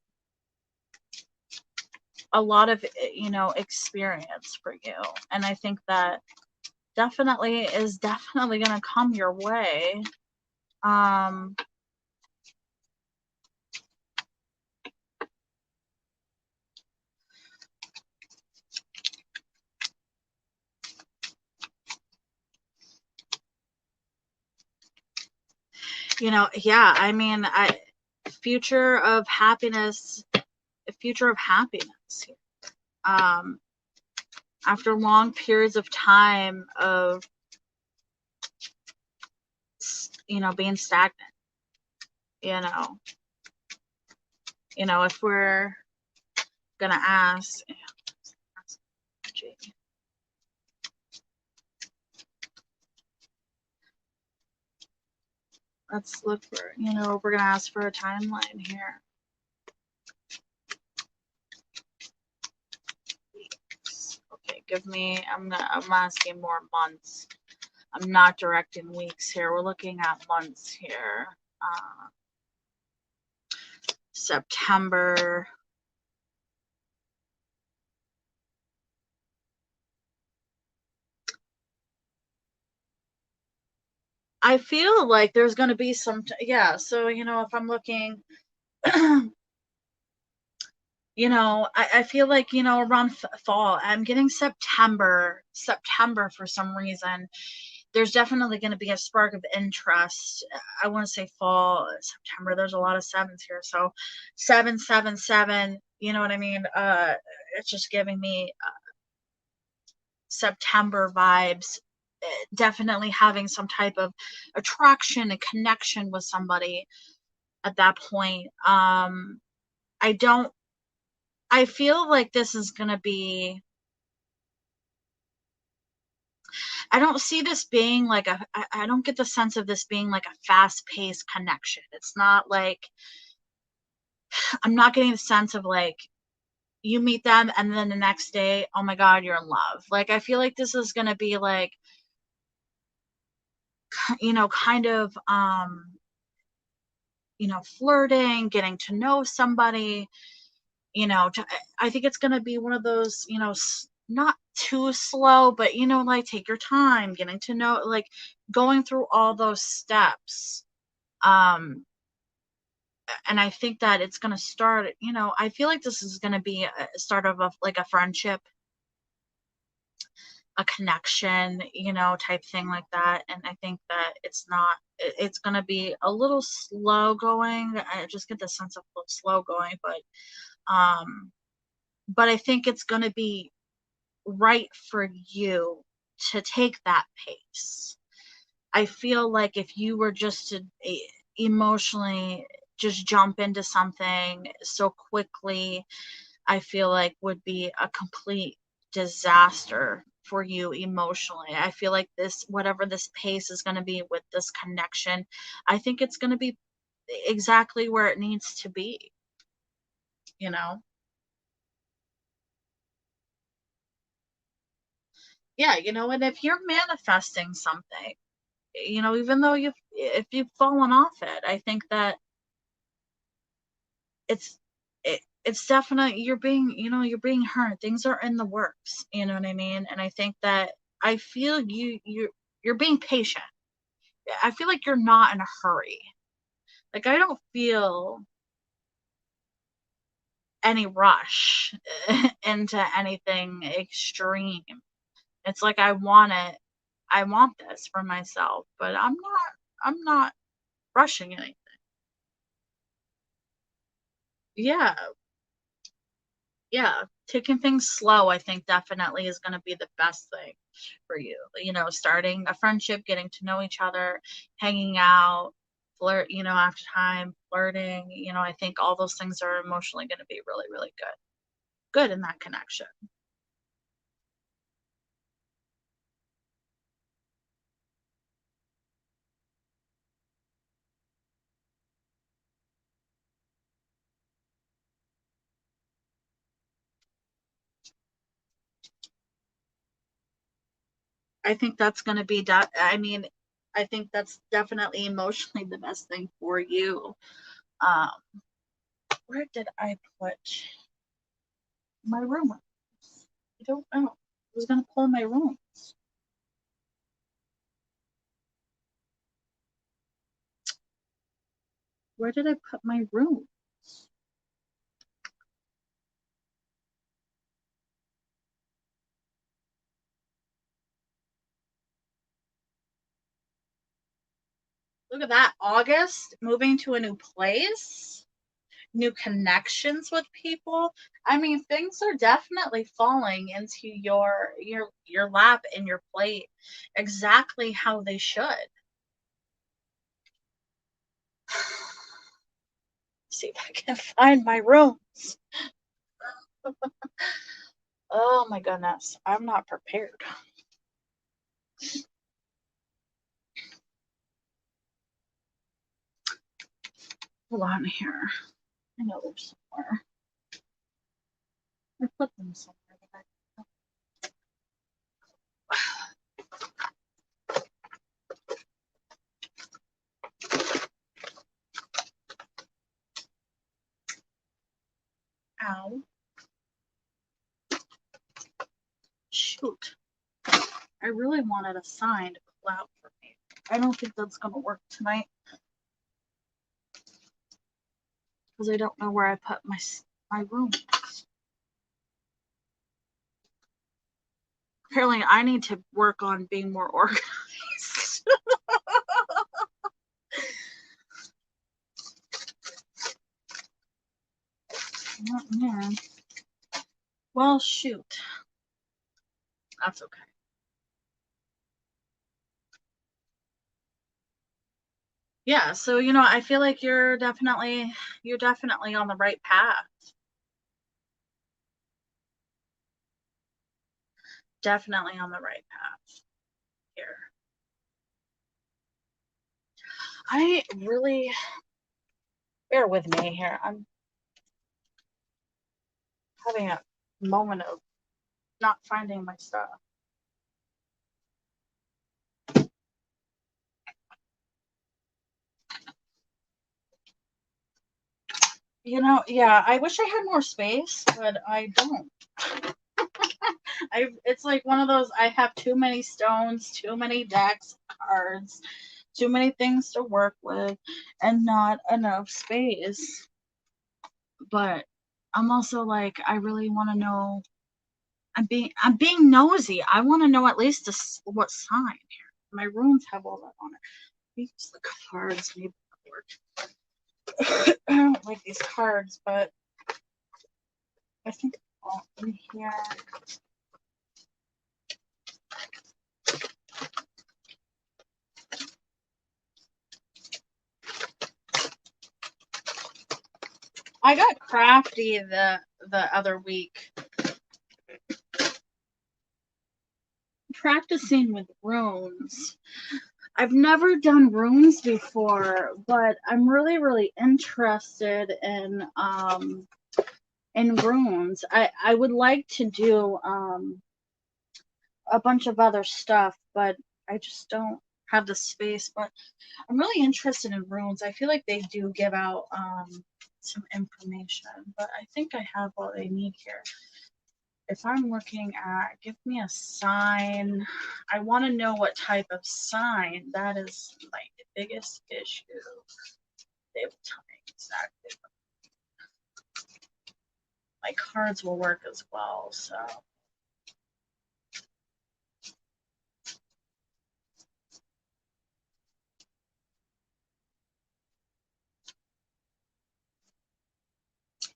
a lot of, experience for you. And I think that definitely is definitely going to come your way. Um, yeah, I mean, future of happiness, future of happiness. Um, after long periods of time of, being stagnant, you know, if we're gonna ask, let's look for, we're gonna ask for a timeline here. Okay, give me, I'm asking more months. I'm not directing weeks here. We're looking at months here. September. I feel like there's going to be some, yeah. So, if I'm looking, I feel like, around fall, I'm getting September for some reason. There's definitely going to be a spark of interest. I want to say fall, September. There's a lot of sevens here. So 777, you know what I mean? It's just giving me September vibes. Definitely having some type of attraction and connection with somebody at that point. I feel like this is going to be, I don't see this being like I don't get the sense of this being like a fast paced connection. It's not like, I'm not getting the sense of like, you meet them and then the next day, oh my God, you're in love. Like, I feel like this is going to be like, kind of, flirting, getting to know somebody, I think it's going to be one of those, not too slow, but, like take your time getting to know, like going through all those steps. Um, and I think that it's going to start, I feel like this is going to be a start of like a friendship, a connection, type thing like that. And I think that it's going to be a little slow going. I just get the sense of a little slow going, um, but I think it's going to be right for you to take that pace. I feel like if you were just to emotionally just jump into something so quickly, I feel like would be a complete disaster for you emotionally. I feel like this, whatever this pace is going to be with this connection, I think it's going to be exactly where it needs to be, you know? Yeah, and if you're manifesting something, even though if you've fallen off it, I think that it's it's definitely, you're being heard. Things are in the works, you know what I mean? And I think that I feel you're being patient. I feel like you're not in a hurry. Like, I don't feel any rush into anything extreme. It's like I want this for myself, but I'm not rushing anything. Yeah, yeah, taking things slow, I think definitely is going to be the best thing for you. Starting a friendship, getting to know each other, hanging out, flirt, after time, flirting, I think all those things are emotionally going to be really, really good in that connection. I think that's going to be, I mean, I think that's definitely emotionally the best thing for you. Um, where did I put? my room? I don't know. I was gonna pull my rooms. Where did I put my room? Look at that. August, moving to a new place, new connections with people. I mean, things are definitely falling into your lap and your plate exactly how they should. See if I can find my rooms. Oh my goodness, I'm not prepared. Hold on here. I know they're somewhere. I put them somewhere. Ow. Shoot. I really wanted a sign to pull out for me. I don't think that's going to work tonight because I don't know where I put my rooms. Apparently, I need to work on being more organized. Oh, man. Well, shoot. That's okay. Yeah, so I feel like you're definitely on the right path. Definitely on the right path here. I really bear with me here. I'm having a moment of not finding my stuff. Yeah, I wish I had more space, but I don't. It's like one of those, I have too many stones, too many decks, cards, too many things to work with, and not enough space. But I'm also like, I really want to know. I'm being nosy. I want to know at least what sign here. My runes have all that on it. Use the cards, maybe that work. I don't like these cards, but I think all in here. I got crafty the other week practicing with runes. I've never done runes before, but I'm really, really interested in runes. I would like to do a bunch of other stuff, but I just don't have the space. But I'm really interested in runes. I feel like they do give out some information, but I think I have what I need here. If I'm looking at, give me a sign. I want to know what type of sign. That is my biggest issue. They will tell me exactly. My cards will work as well, so.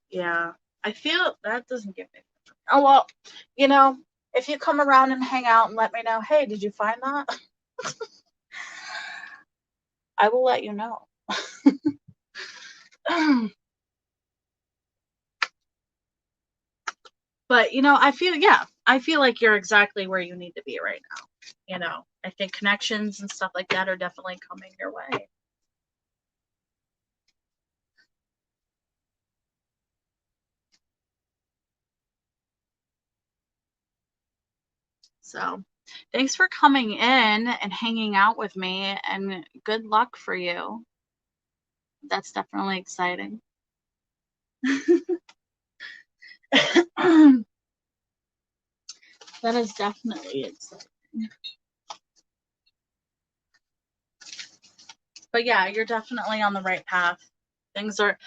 Yeah, I feel that doesn't give me. Oh, well, if you come around and hang out and let me know, hey, did you find that? I will let you know. But, I feel like you're exactly where you need to be right now. I think connections and stuff like that are definitely coming your way. So, thanks for coming in and hanging out with me, and good luck for you. That's definitely exciting. That is definitely exciting. But yeah, you're definitely on the right path. Things are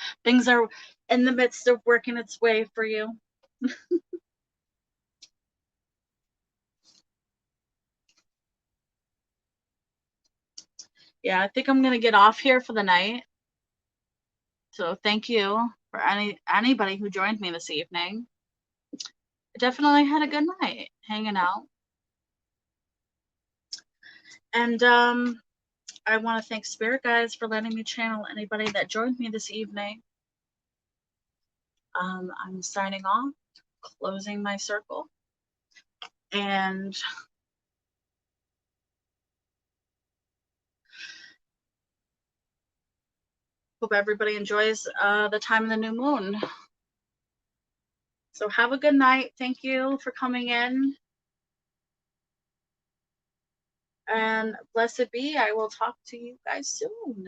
in the midst of working its way for you. Yeah, I think I'm gonna get off here for the night. So thank you for anybody who joined me this evening. I definitely had a good night hanging out. And I want to thank Spirit Guides for letting me channel anybody that joined me this evening. I'm signing off, closing my circle, and hope everybody enjoys the time of the new moon. So have a good night. Thank you for coming in. And blessed be. I will talk to you guys soon.